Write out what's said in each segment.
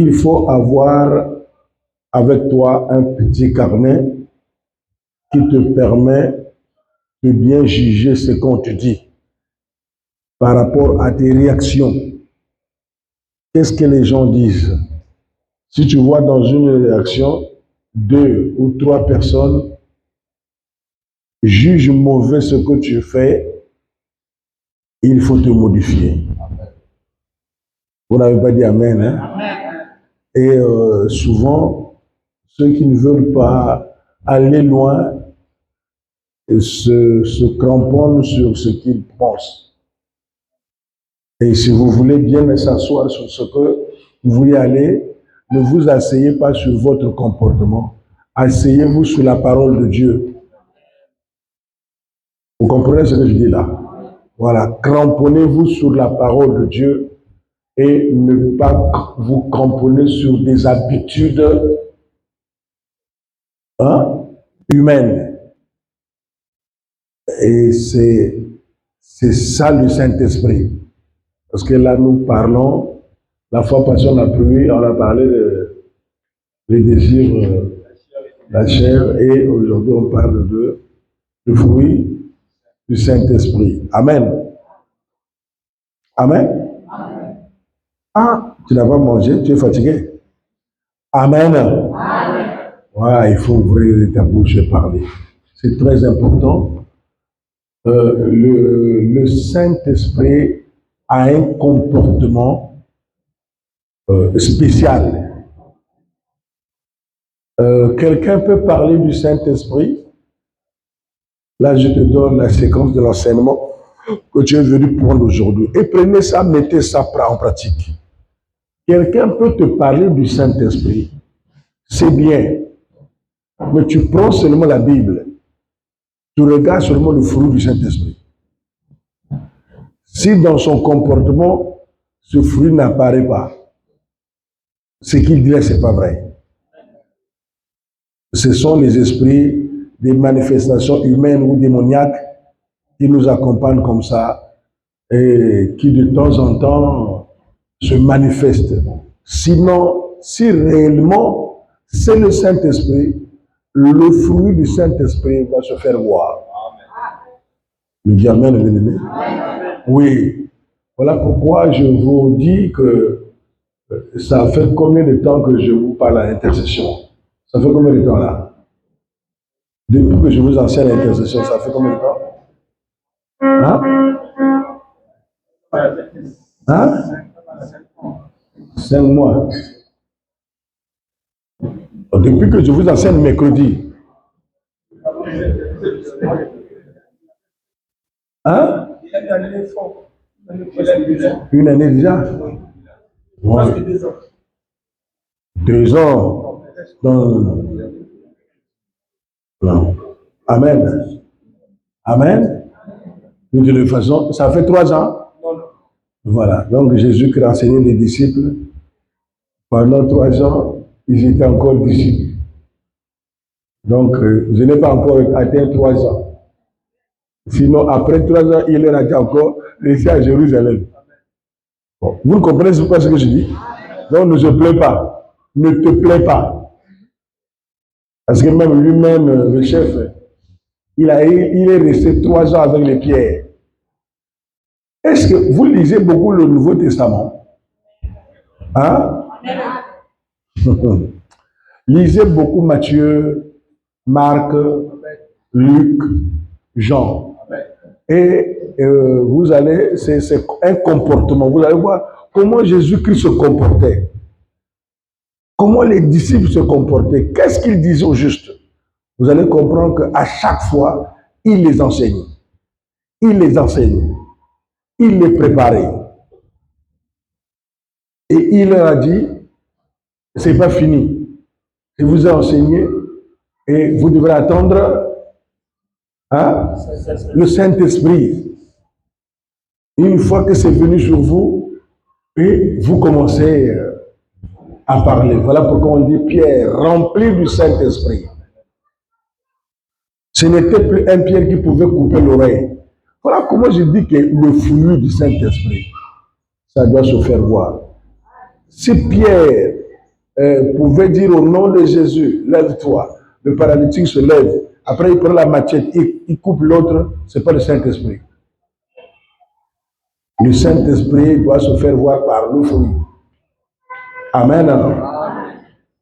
il faut avoir avec toi un petit carnet qui te permet de bien juger ce qu'on te dit par rapport à tes réactions. Qu'est-ce que les gens disent? Si tu vois dans une réaction 2 ou 3 personnes jugent mauvais ce que tu fais, il faut te modifier. Vous n'avez pas dit Amen, hein? Et souvent, ceux qui ne veulent pas aller loin se cramponnent sur ce qu'ils pensent. Et si vous voulez bien s'asseoir sur ce que vous voulez aller, ne vous asseyez pas sur votre comportement. Asseyez-vous sur la parole de Dieu. Vous comprenez ce que je dis là? Voilà, cramponnez-vous sur la parole de Dieu et ne pas vous cramponner sur des habitudes humaines. Et c'est ça le Saint-Esprit. Parce que là, nous parlons, la fois passée, on a parlé des désirs, la chair, et aujourd'hui, on parle de fruits du Saint-Esprit. Amen. Amen. Ah, tu n'as pas mangé, tu es fatigué. Amen. Amen. Voilà, il faut ouvrir ta bouche et parler. C'est très important. Le Saint-Esprit a un comportement spécial. Quelqu'un peut parler du Saint-Esprit? Là, je te donne la séquence de l'enseignement que tu es venu prendre aujourd'hui. Et prenez ça, mettez ça en pratique. Quelqu'un peut te parler du Saint-Esprit, c'est bien, mais tu prends seulement la Bible, tu regardes seulement le fruit du Saint-Esprit. Si dans son comportement, ce fruit n'apparaît pas, ce qu'il dit là, ce n'est pas vrai. Ce sont les esprits des manifestations humaines ou démoniaques qui nous accompagnent comme ça et qui de temps en temps se manifestent. Sinon, si réellement c'est le Saint-Esprit, le fruit du Saint-Esprit va se faire voir. Le dis Amen, bien-aimé. Oui. Voilà pourquoi je vous dis que ça fait combien de temps que je vous parle à l'intercession? Ça fait combien de temps là? Depuis que je vous enseigne l'intercession, ça fait combien de temps? Hein? 5 mois. Depuis que je vous enseigne mercredi. Hein? Une année déjà? Ouais. 2 ans. Non. Amen. Amen. De toute façon, ça fait 3 ans. Voilà. Donc Jésus qui a enseigné les disciples. Pendant 3 ans, ils étaient encore disciples. Donc, je n'ai pas encore atteint 3 ans. Sinon, après 3 ans, il leur a dit encore, restez à Jérusalem. Bon, vous ne comprenez pas ce que je dis? Donc, ne se plains pas. Ne te plains pas. Parce que même lui-même, le chef, il est resté 3 ans avec les pierres. Est-ce que vous lisez beaucoup le Nouveau Testament? Hein? Lisez beaucoup Matthieu, Marc, Luc, Jean. Et vous allez, c'est un comportement. Vous allez voir comment Jésus-Christ se comportait. Comment les disciples se comportaient. Qu'est-ce qu'ils disaient au juste? Vous allez comprendre qu'à chaque fois, il les enseigne. Il les enseigne. Il les préparait. Et il leur a dit, c'est pas fini. Je vous ai enseigné et vous devrez attendre le Saint-Esprit. Une fois que c'est venu sur vous, et vous commencez à parler. Voilà pourquoi on dit Pierre, rempli du Saint-Esprit. Ce n'était plus un Pierre qui pouvait couper l'oreille. Voilà comment je dis que le fruit du Saint-Esprit, ça doit se faire voir. Si Pierre pouvait dire au nom de Jésus, lève-toi. Le paralytique se lève. Après, il prend la machette, il coupe l'autre. Ce n'est pas le Saint-Esprit. Le Saint-Esprit doit se faire voir par le fruit. Amen.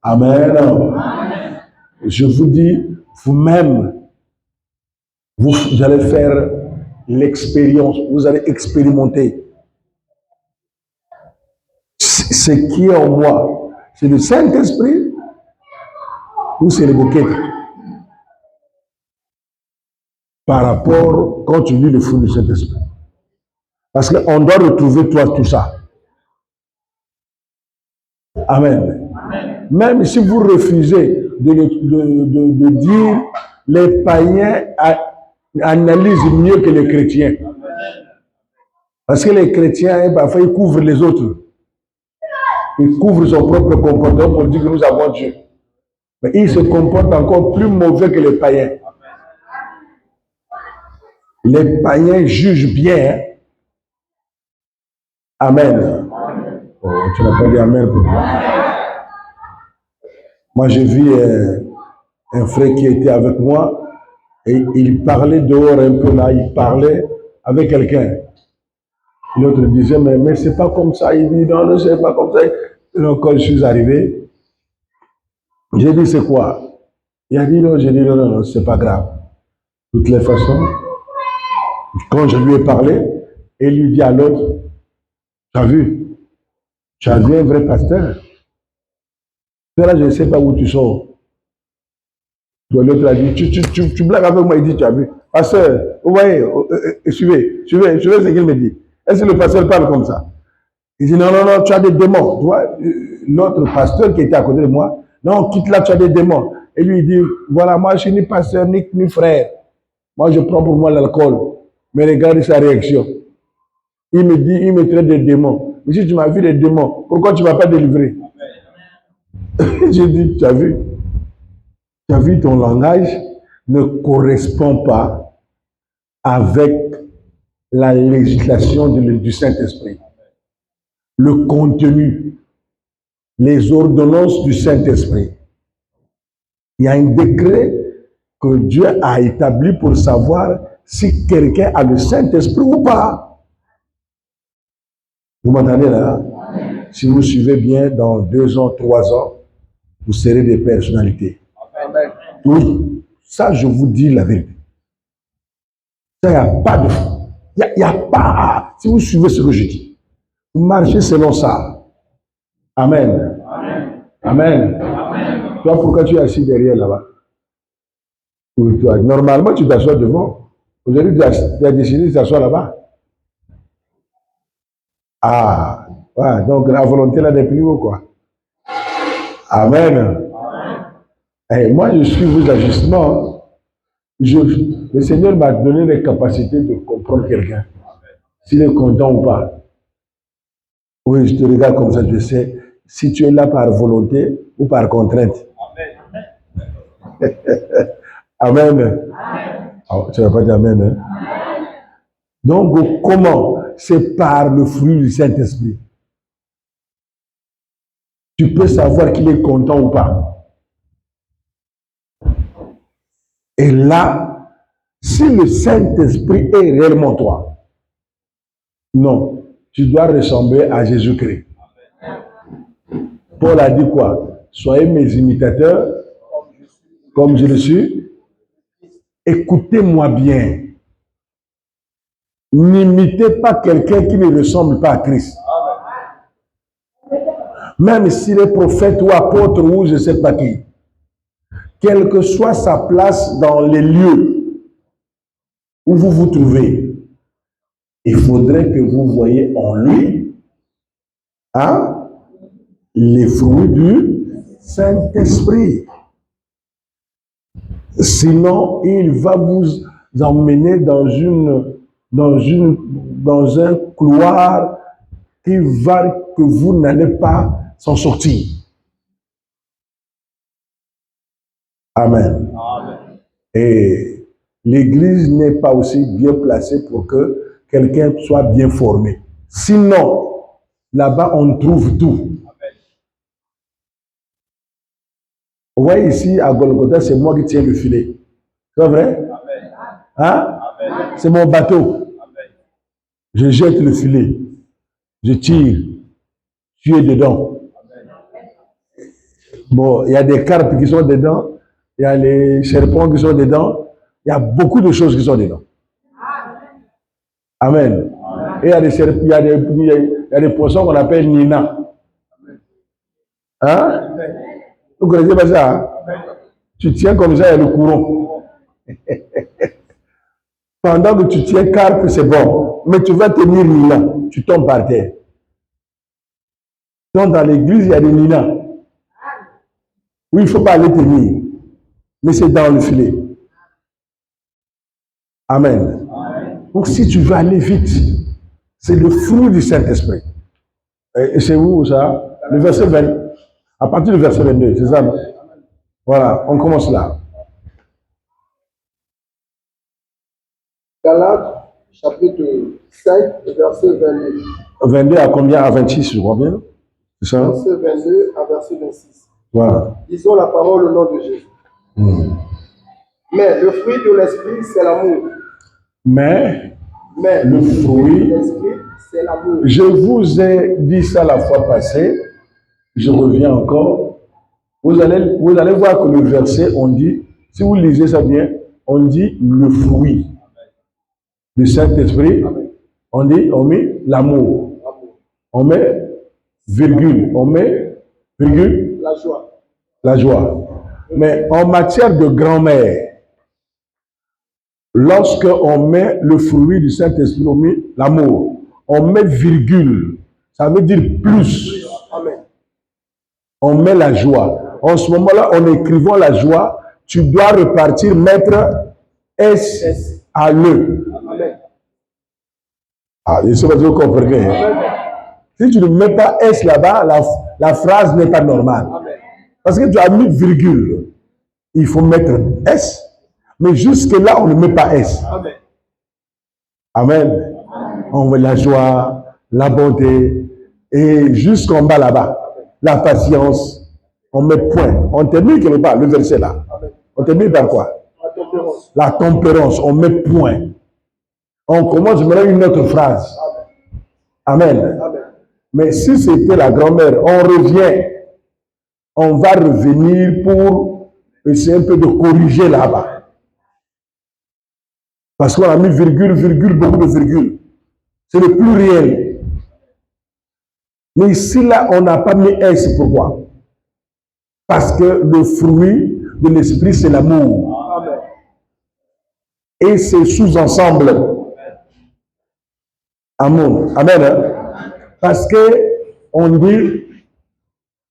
Amen. Je vous dis, vous-même, vous allez faire l'expérience, vous allez expérimenter. Ce qui est en moi, c'est le Saint-Esprit ou c'est le bouquet? Par rapport, quand tu lis le fruit du Saint-Esprit. Parce qu'on doit retrouver toi tout ça. Amen. Amen. Même si vous refusez de dire les païens analysent mieux que les chrétiens. Parce que les chrétiens, parfois, ils couvrent les autres. Ils couvrent son propre comportement pour dire que nous avons Dieu. Mais ils se comportent encore plus mauvais que les païens. Les païens jugent bien. Amen. Oh, tu n'as pas dit Amen pour moi. Moi, j'ai vu un frère qui était avec moi et il parlait dehors un peu là, il parlait avec quelqu'un. L'autre disait, mais c'est pas comme ça. Il dit, non, c'est pas comme ça. Donc, quand je suis arrivé, j'ai dit, c'est quoi? Il a dit, non, j'ai dit, non, c'est pas grave. De toutes les façons, quand je lui ai parlé, il lui dit à l'autre, tu as vu un vrai pasteur. Là, je ne sais pas où tu sors. L'autre a dit, tu blagues avec moi, il dit, tu as vu. Pasteur, vous voyez, suivez ce qu'il me dit. Est-ce que le pasteur parle comme ça? Il dit, non, tu as des démons. Tu vois, l'autre pasteur qui était à côté de moi, non, quitte là, tu as des démons. Et lui, il dit, voilà, moi, je suis ni pasteur, ni frère. Moi, je prends pour moi l'alcool. Mais regarde sa réaction. Il me dit, il me traite de démons. Mais si tu m'as vu des démons, pourquoi tu ne m'as pas délivré? J'ai dit, tu as vu ton langage ne correspond pas avec la législation du Saint-Esprit. Le contenu, les ordonnances du Saint-Esprit. Il y a un décret que Dieu a établi pour savoir si quelqu'un a le Saint-Esprit ou pas. Vous m'entendez là? Si vous suivez bien, dans 2 ans, 3 ans, vous serez des personnalités. Oui, ça je vous dis la vérité. Ça, il n'y a pas de... Il n'y a pas... Si vous suivez ce que je dis, vous marchez selon ça. Amen. Amen. Amen. Toi, pourquoi tu es assis derrière là-bas? Normalement, tu t'assois devant. Aujourd'hui, tu as décidé de t'asseoir là-bas. Ah, ouais, donc la volonté là n'est plus haut, quoi. Amen. Et moi, je suis vos ajustements. Le Seigneur m'a donné les capacités de comprendre quelqu'un. S'il est content ou pas. Oui, je te regarde comme ça, je sais si tu es là par volonté ou par contrainte. Amen. Amen. Oh, tu ne vas pas dire Amen. Hein? Donc, comment? C'est par le fruit du Saint-Esprit. Tu peux savoir qu'il est content ou pas. Et là, si le Saint-Esprit est réellement toi, non, tu dois ressembler à Jésus-Christ. Paul a dit quoi? Soyez mes imitateurs, comme je le suis. Écoutez-moi bien. N'imitez pas quelqu'un qui ne ressemble pas à Christ. Même s'il est prophète ou apôtre ou je ne sais pas qui. Quelle que soit sa place dans les lieux où vous vous trouvez, il faudrait que vous voyez en lui les fruits du Saint-Esprit. Sinon, il va vous emmener dans un couloir que vous n'allez pas s'en sortir. Amen. Amen. Et l'Église n'est pas aussi bien placée pour que quelqu'un soit bien formé. Sinon, là-bas, on trouve tout. Vous voyez ici, à Golgotha, c'est moi qui tiens le filet. C'est vrai? Hein? C'est mon bateau. Je jette le filet. Je tire. Tu es dedans. Bon, il y a des carpes qui sont dedans. Il y a les serpents qui sont dedans. Il y a beaucoup de choses qui sont dedans. Amen. Et il y a des poissons qu'on appelle Nina. Hein? Vous ne connaissez pas ça? Hein? Tu tiens comme ça, il y a le courant. Pendant que tu tiens carpe, c'est bon. Mais tu vas tenir Nina. Tu tombes par terre. Donc dans l'église, il y a des Nina. Oui, il ne faut pas aller tenir. Mais c'est dans le filet. Amen. Donc si tu veux aller vite, c'est le fruit du Saint-Esprit. Et c'est où ça? Le verset 20. À partir du verset 22, c'est ça, non? Voilà, on commence là. Galates, chapitre 5, verset 22. 22 à combien? À 26, je crois bien. C'est ça? Verset 22 à verset 26. Voilà. Disons la parole au nom de Jésus. Mais le fruit de l'esprit, c'est l'amour. Mais le fruit de l'esprit, c'est l'amour. Je vous ai dit ça la fois passée. Je reviens encore. Vous allez voir que le verset, on dit, si vous lisez ça bien, on dit le fruit du Saint-Esprit. On dit, on met l'amour. On met virgule. On met virgule. La joie. La joie. Mais en matière de grand-mère, lorsque on met le fruit du Saint-Esprit, on met l'amour. On met virgule. Ça veut dire plus. Amen. On met la joie. En ce moment-là, en écrivant la joie, tu dois repartir, mettre S à l'E. Amen. Ah, je ne sais pas si vous comprenez. Si tu ne mets pas S là-bas, la phrase n'est pas normale. Amen. Parce que tu as mis virgule. Il faut mettre S. Mais jusque-là, on ne met pas S. Amen. Amen. On met la joie, la bonté, et jusqu'en bas là-bas, la patience. On met point. On termine quelque part, le verset là. Amen. On termine par quoi? La tempérance. La tempérance. On met point. On commence maintenant une autre phrase. Amen. Amen. Mais si c'était la grand-mère, on revient. On va revenir pour essayer un peu de corriger là-bas. Parce qu'on a mis virgule, virgule, beaucoup de virgule. C'est le pluriel. Mais ici, là, on n'a pas mis S. Pourquoi? Parce que le fruit de l'esprit, c'est l'amour. Amen. Et c'est sous-ensemble. Amen. Amen. Hein? Parce que on dit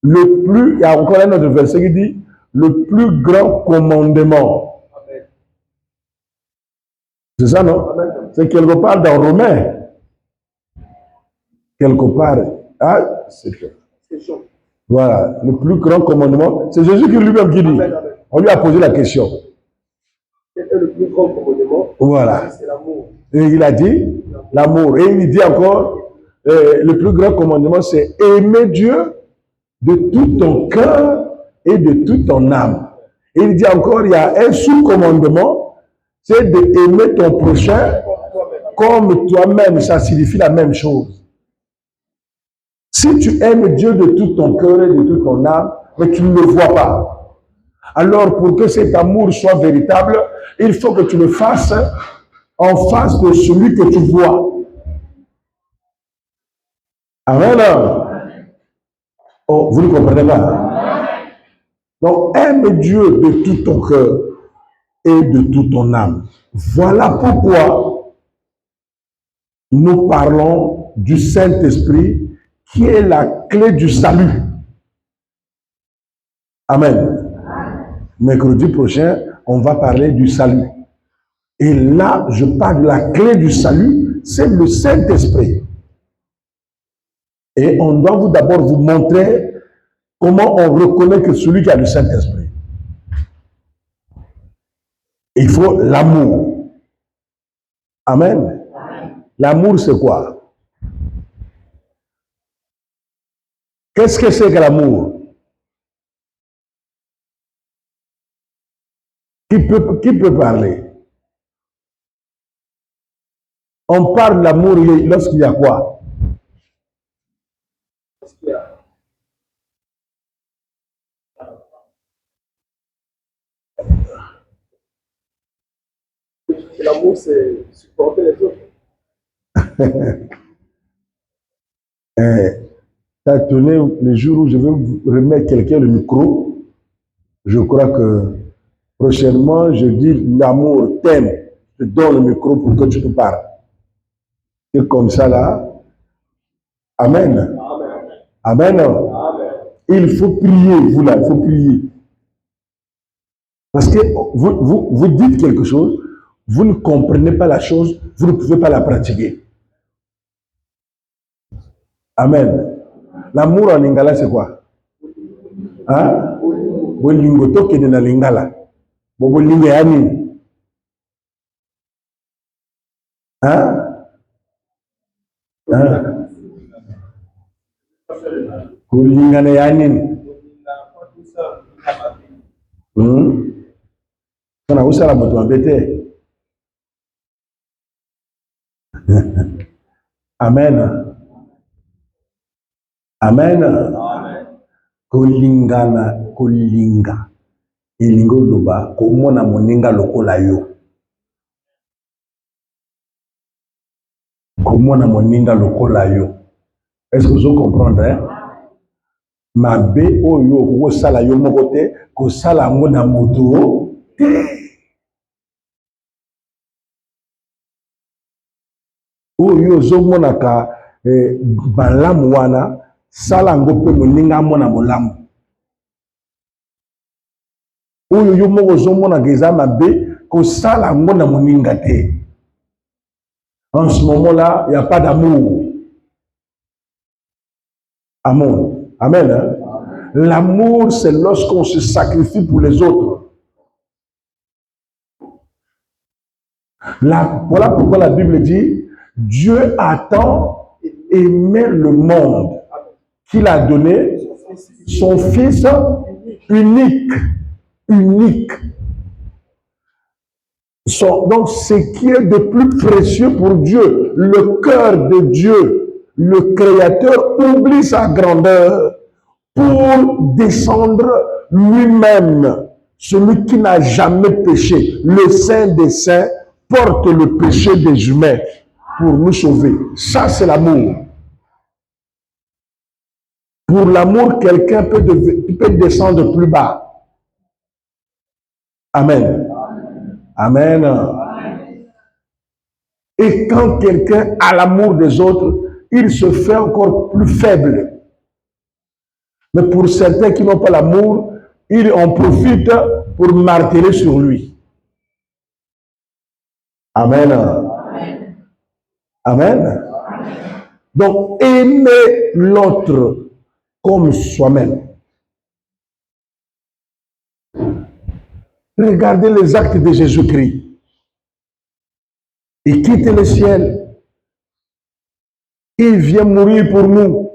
le plus, il y a encore un autre verset qui dit le plus grand commandement. Amen. C'est ça, non? Amen. C'est quelque part dans Romains. Quelque part. Ah, c'est chaud. Voilà, le plus grand commandement. C'est Jésus qui lui-même qui dit. Amen, amen. On lui a posé la question. Quel est le plus grand commandement? Voilà. C'est l'amour. Et il a dit l'amour. Et il dit encore, le plus grand commandement, c'est aimer Dieu de tout ton cœur et de toute ton âme. Et il dit encore, il y a un sous-commandement, c'est d'aimer ton prochain comme toi-même. Ça signifie la même chose. Si tu aimes Dieu de tout ton cœur et de toute ton âme, mais tu ne le vois pas. Alors, pour que cet amour soit véritable, il faut que tu le fasses en face de celui que tu vois. Amen. Oh, vous ne comprenez pas. Hein? Donc, aime Dieu de tout ton cœur et de toute ton âme. Voilà pourquoi nous parlons du Saint-Esprit qui est la clé du salut. Amen. Mercredi prochain, on va parler du salut. Et là, je parle de la clé du salut, c'est le Saint-Esprit. Et on doit d'abord vous montrer comment on reconnaît que celui qui a le Saint-Esprit. Il faut l'amour. Amen. L'amour, c'est quoi? Qu'est-ce que c'est que l'amour? Qui peut parler? On parle de l'amour lorsqu'il y a quoi? L'amour, c'est supporter les autres. T'as donné le jour où je vais remettre quelqu'un le micro. Je crois que prochainement, je dis l'amour t'aime. Je te donne le micro pour que tu te parles. Et comme ça là. Amen. Amen. Amen. Il faut prier, vous là, il faut prier. Parce que vous dites quelque chose, vous ne comprenez pas la chose, vous ne pouvez pas la pratiquer. Amen. L'amour en lingala, c'est quoi? Hein? Bolingo toke na lingala. Bolingo yani. Hein? Hein? Bolinga na yani. Kana usala moto abete. Amen. Amen. Kolingana, kolinga. Elingo loba, komona moninga lokola yo. Komona moninga lokola yo. Est-ce que vous comprenez? Hein? Mabe oyo ko sala yo moko te, ko sala ngo na moto te. Oyo ozomonaka balamu wana sala ngo mpe moninga mona molamu. Oyo yo moko ozomonaka eza mabe kosala ngo na moninga te. En ce moment-là, il n'y a pas d'amour. Amen. Amen. Hein? L'amour, c'est lorsqu'on se sacrifie pour les autres. Voilà pourquoi la Bible dit, Dieu a tant aimé le monde qu'il a donné son Fils unique. Unique. Donc, ce qui est de plus précieux pour Dieu, le cœur de Dieu, le Créateur, oublie sa grandeur pour descendre lui-même. Celui qui n'a jamais péché, le Saint des Saints, porte le péché des humains pour nous sauver. Ça, c'est l'amour. Pour l'amour, quelqu'un peut descendre plus bas. Amen. Amen. Et quand quelqu'un a l'amour des autres, il se fait encore plus faible. Mais pour certains qui n'ont pas l'amour, ils en profitent pour marteler sur lui. Amen. Amen. Donc, aimer l'autre comme soi-même. Regardez les actes de Jésus-Christ. Il quitte le ciel. Il vient mourir pour nous.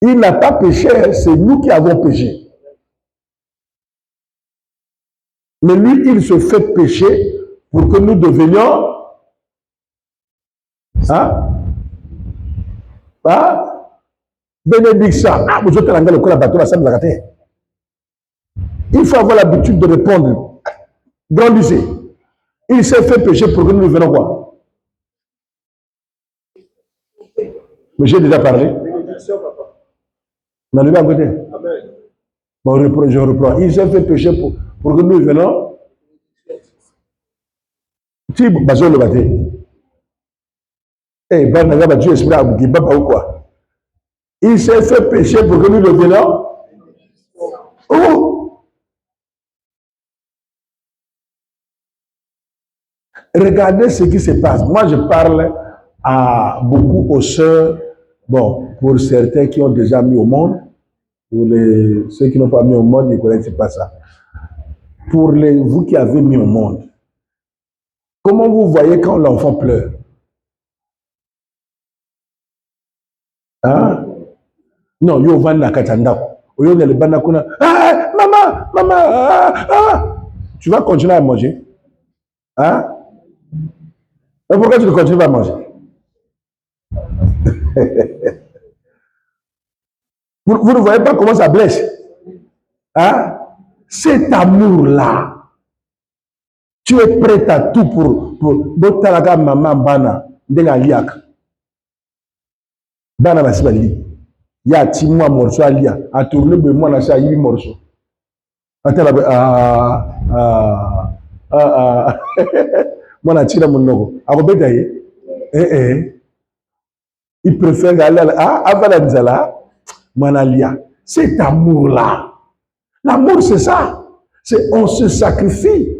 Il n'a pas péché, c'est nous qui avons péché. Mais lui, il se fait pécher pour que nous devenions bénédiction. Il faut avoir l'habitude de répondre. Grandissez. Il s'est fait pécher pour que nous devenions quoi? Mais j'ai déjà parlé. On arrive à côté. Bon, je reprends. Il s'est fait pécher pour que nous venons. Si, bazo le bâté. Eh, ben, on a Dieu esprit à quoi? Il s'est fait pécher pour que nous devenions. Oh! Regardez ce qui se passe. Moi, je parle à beaucoup aux sœurs. Bon, pour certains qui ont déjà mis au monde. Pour ceux qui n'ont pas mis au monde, ils ne connaissent pas ça. Pour vous qui avez mis au monde, comment vous voyez quand l'enfant pleure? Hein? Non, yo van na katanda. Oyo ne le bana kuna. Ah, maman, maman. tu vas continuer à manger. Hein? Mais pourquoi tu ne continues pas à manger? Vous ne voyez pas comment ça blesse? Hein? Cet amour-là, tu es prêt à tout pour Botalaka maman bana de la liak. Bana basibali. Ya timwa morceau alia. A tourner be moi na sa yi morceau. Atala moi na tira mon logo. A robeta yi. Il préfère aller avant la nzala. Manalia. Cet amour-là. L'amour, c'est ça. C'est on se sacrifie.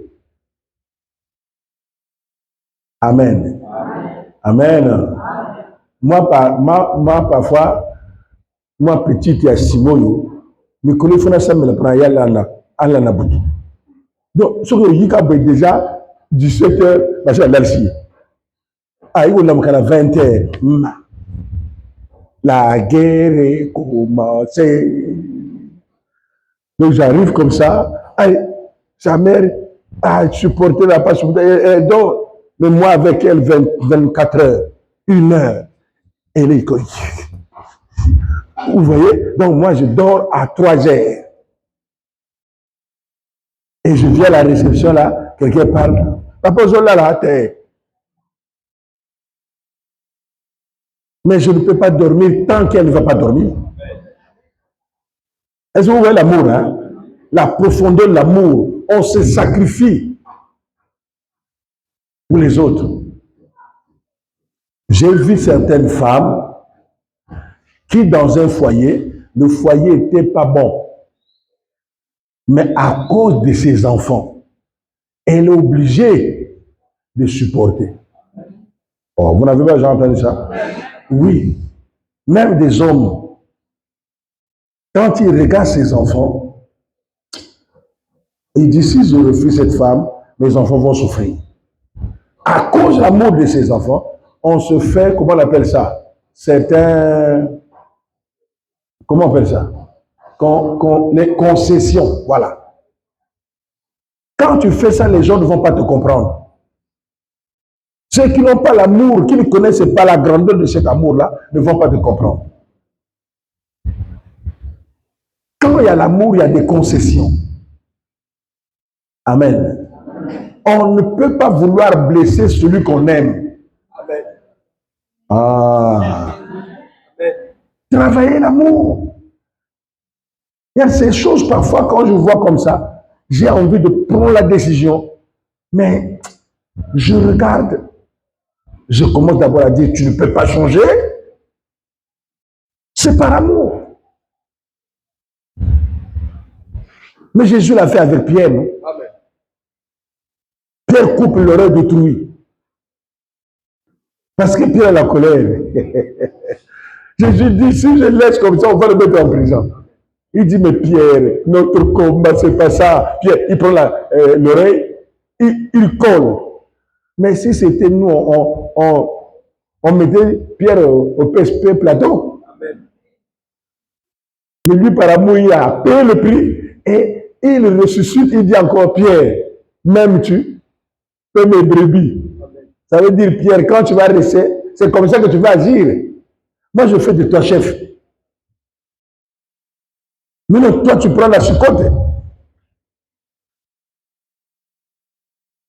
Amen. Amen. Moi, parfois, moi, petit, il y a Simoyo, mais quand il faut ça, me le prend, il y a la boutique. Donc, ce que je dis déjà, 17h, parce que là-dessus, il y a 20h, la guerre commencé. Donc, j'arrive comme ça, sa mère a supporté la passe, elle dort. Mais moi, avec elle, 24 heures, 1 heure, elle est comme... Vous voyez? Donc, moi, je dors à 3 heures. Et je viens à la réception, là, quelqu'un parle. Papa, je là, la terre. Mais je ne peux pas dormir tant qu'elle ne va pas dormir. Est-ce que vous voyez l'amour, hein? La profondeur de l'amour. On se sacrifie pour les autres. J'ai vu certaines femmes qui, dans un foyer, le foyer n'était pas bon. Mais à cause de ses enfants, elle est obligée de supporter. Oh, vous n'avez pas déjà entendu ça? Oui. Même des hommes, quand ils regardent ses enfants, ils disent, si je refuse cette femme, mes enfants vont souffrir. À cause de l'amour de ses enfants, on se fait, comment on appelle ça? Certains, comment on appelle ça? Les concessions, voilà. Quand tu fais ça, les gens ne vont pas te comprendre. Ceux qui n'ont pas l'amour, qui ne connaissent pas la grandeur de cet amour-là, ne vont pas te comprendre. Quand il y a l'amour, il y a des concessions. Amen. On ne peut pas vouloir blesser celui qu'on aime. Amen. Ah. Amen. Travailler l'amour. Il y a ces choses, parfois, quand je vois comme ça, j'ai envie de prendre la décision, mais je regarde, je commence d'abord à dire, tu ne peux pas changer. C'est par amour. Mais Jésus l'a fait avec Pierre, non? Amen. Pierre coupe l'oreille d'autrui. Parce que Pierre a la colère. Jésus dit, si je laisse comme ça, on va le mettre en prison. Il dit, mais Pierre, notre combat, c'est pas ça. Pierre, il prend l'oreille, il colle. Mais si c'était nous, on mettait Pierre au PSP plateau. Amen. Mais lui, par amour, il a payé le prix et il ressuscite, il dit encore, Pierre, m'aimes-tu? Fais mes brebis. Amen. Ça veut dire, Pierre, quand tu vas rester, c'est comme ça que tu vas agir. Moi, je fais de toi chef. Mais non, toi, tu prends la chicotte.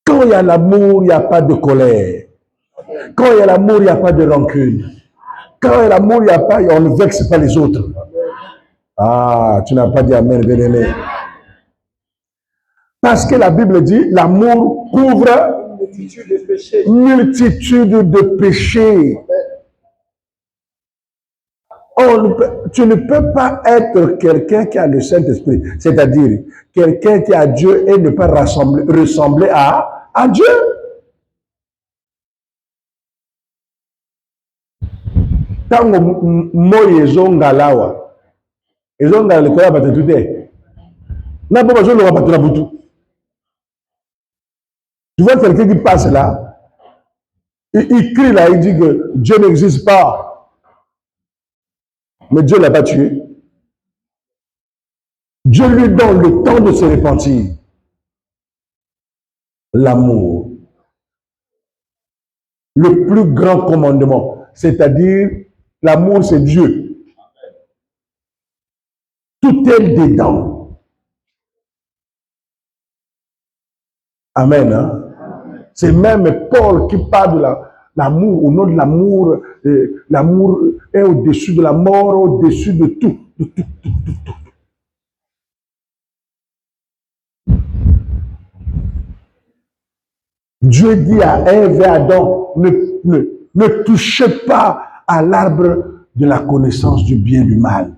Quand il y a l'amour, il n'y a pas de colère. Quand il y a l'amour, il n'y a pas de rancune. Quand il y a l'amour, il n'y a pas, on ne vexe pas les autres. Ah, tu n'as pas dit amen, bien-aimé. Parce que la Bible dit, l'amour couvre multitude de péchés. Multitude de péchés. Tu ne peux pas être quelqu'un qui a le Saint-Esprit, c'est-à-dire quelqu'un qui a Dieu et ne pas ressembler à Dieu. Tango moye ezongalawa ezongala likola batetu te na po bazoloba bato na butu. Tu vois quelqu'un qui passe là, il crie là, il dit que Dieu n'existe pas, mais Dieu ne l'a pas tué. Dieu lui donne le temps de se repentir. l'amour. Le plus grand commandement, c'est-à-dire l'amour, c'est Dieu. Tout est dedans. Amen. Hein? C'est même Paul qui parle de l'amour, au nom de l'amour. L'amour est au-dessus de la mort, au-dessus de tout. Dieu dit à Ève et à Adam, ne touchez pas à l'arbre de la connaissance du bien et du mal.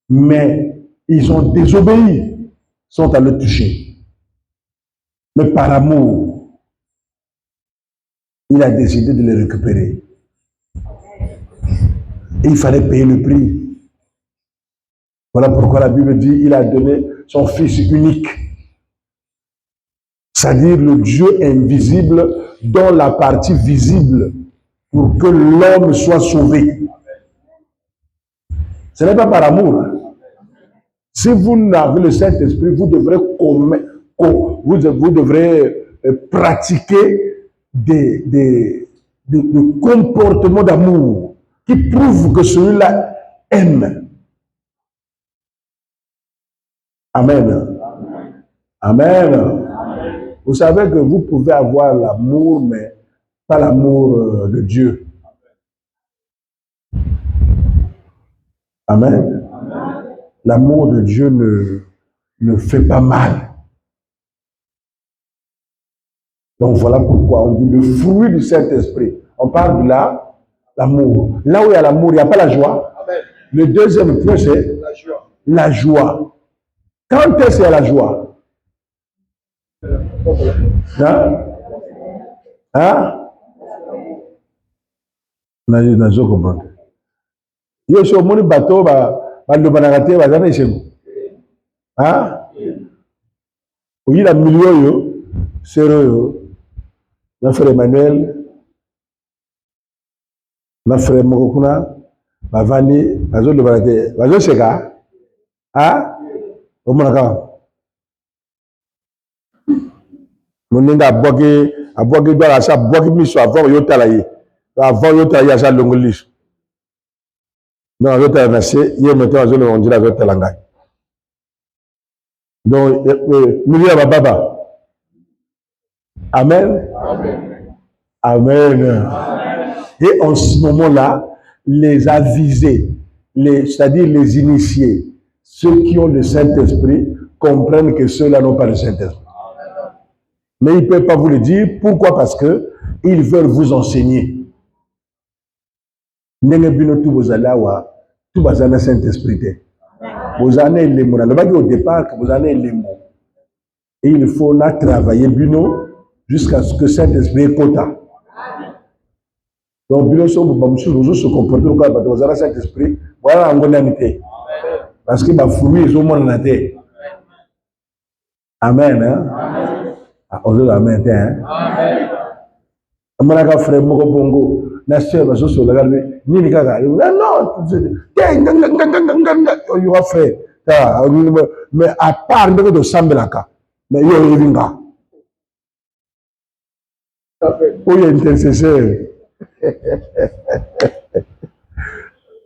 Mais ils ont désobéi, sont allés toucher. Mais par amour, il a décidé de les récupérer. Et il fallait payer le prix. Voilà pourquoi la Bible dit, il a donné son Fils unique. C'est-à-dire le Dieu invisible dans la partie visible pour que l'homme soit sauvé. Ce n'est pas par amour. Hein. Si vous n'avez le Saint-Esprit, vous devrez pratiquer des comportements d'amour qui prouvent que celui-là aime. Amen. Amen. Vous savez que vous pouvez avoir l'amour, mais pas l'amour de Dieu. Amen. L'amour de Dieu ne fait pas mal. Donc voilà pourquoi on dit le fruit du Saint-Esprit. On parle de l'amour. Là où il y a l'amour, il n'y a pas la joie. Amen. Le deuxième point, c'est la joie. La joie. Quand est-ce qu'il y a la joie? Hein? Hein? Je comprends. Yo so moni bateau balobanaka bazana isego. Hein? Oui, la million yo, sérieux. Mon frère Emmanuel, mon frère Mokokuna, Bavani, Bazo de Balate, Bazo Seka, ah, au Monaka. Moninga aboki dans la sa boki miso avant yotalaye. Avant yotalaye sa longolis. Non, yotalaye nase, yé maintenant Bazo on dit la yotalanga. Donc, million baba. Amen. Amen. Amen. Et en ce moment-là, les avisés, c'est-à-dire les initiés, ceux qui ont le Saint-Esprit, comprennent que ceux-là n'ont pas le Saint-Esprit. Mais ils ne peuvent pas vous le dire. Pourquoi? Parce qu'ils veulent vous enseigner. Tout le Saint-Esprit. Vous en avez les mots. Au départ, vous en avez les mots. Et il faut là travailler bino jusqu'à ce que Saint-Esprit est quota. Donc, bino se comporter comme vous avez Saint-Esprit. Voilà l'angonamité. Parce que ma fruit est au monde la terre. Amen. Hein? On dit amen. Amen. Amanaka frère moko bongo na sœur baso so la galbe ni kaka non you are frère mais à part de sambelaka mais yo evinga o y intercesseur.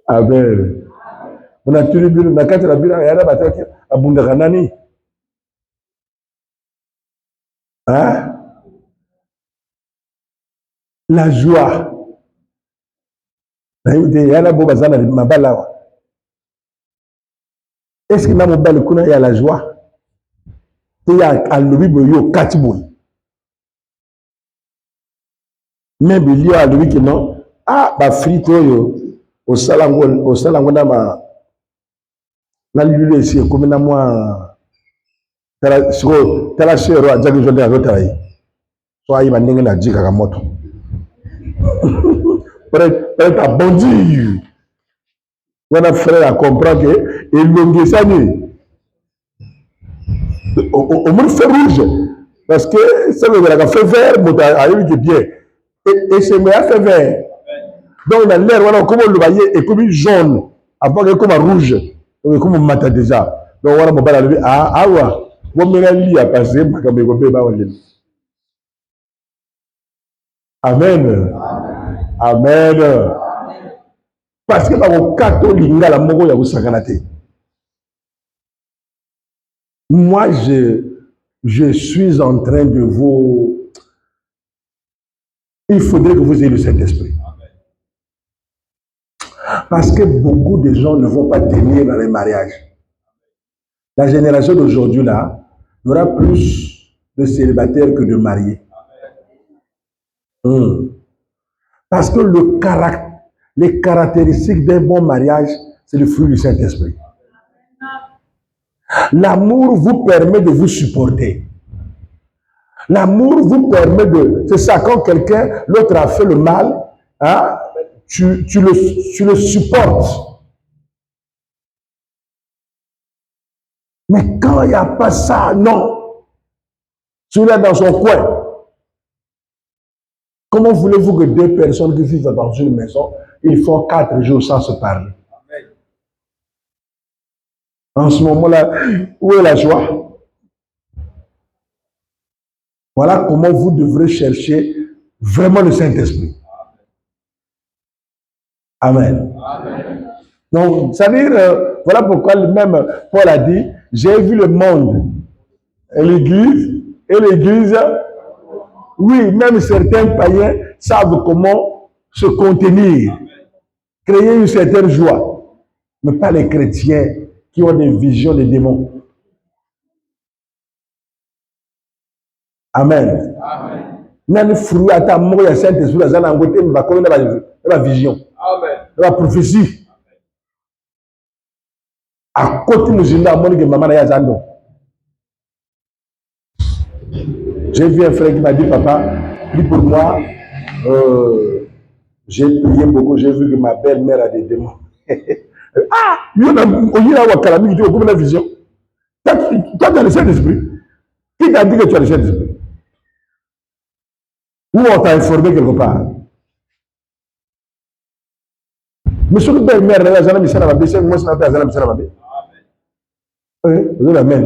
Amen. On a tenu bien na kati la bila ya bataki abunda kanani. Hein? La joie. Est-ce que dans mon bel il y a la joie? Il y a le katiboy. Même il y a lui qui non. Ah, bah frito yo. Au salango na l'huile ici, comme na moi. Tala sero a jagi jonde a rotayi. Soit il va n'engue na jika kamoto. Peut-être à bondir. On a frère à comprendre que il longue ça nu. Au moins fait rouge. Parce que ça veut dire que fait vert, mais a eu que bien. Et c'est mais a fait vert. Donc dans l'air, voilà comment le voyez est comme jaune. Avant que comme rouge. Donc comme mata déjà. Donc voilà mon bal à lever. Ah ouais. Vous me l'avez à passer, ma caméra va aller. Amen. Amen. Parce que au catholique, la moko ya usakanate. Moi, je suis en train de vous... Il faudrait que vous ayez le Saint-Esprit. Parce que beaucoup de gens ne vont pas tenir dans les mariages. La génération d'aujourd'hui, là, il y aura plus de célibataires que de mariés. Parce que les caractéristiques d'un bon mariage, c'est le fruit du Saint-Esprit. L'amour vous permet de vous supporter. L'amour vous permet de... C'est ça, quand quelqu'un, l'autre a fait le mal, hein, tu le supportes. Mais quand il n'y a pas ça, non. Celui-là dans son coin. Comment voulez-vous que deux personnes qui vivent dans une maison, ils font 4 jours sans se parler? En ce moment-là, où est la joie? Voilà comment vous devrez chercher vraiment le Saint-Esprit. Amen. Donc, ça veut dire, voilà pourquoi même Paul a dit, j'ai vu le monde et l'Église, oui, même certains païens savent comment se contenir, créer une certaine joie, mais pas les chrétiens qui ont des visions des démons. Amen. Nani fruit à ta mort, il y a Saint-Esprit, il y a un côté, il va la vision, la prophétie. À côté de nous, maman Yazando. J'ai vu un frère qui m'a dit, papa, prie pour moi. J'ai prié beaucoup, j'ai vu que ma belle-mère a des démons. Ah, il y a un calamité qui dit, comme la vision. Toi, tu as le Saint-Esprit. Qui t'a dit que tu as le Saint-Esprit? Ou on t'a informé quelque part? Monsieur le belle-mère, elle a jamais mis ça dans ma bête, moi, ça n'a jamais mis ça dans ma bête. Vous avez la main.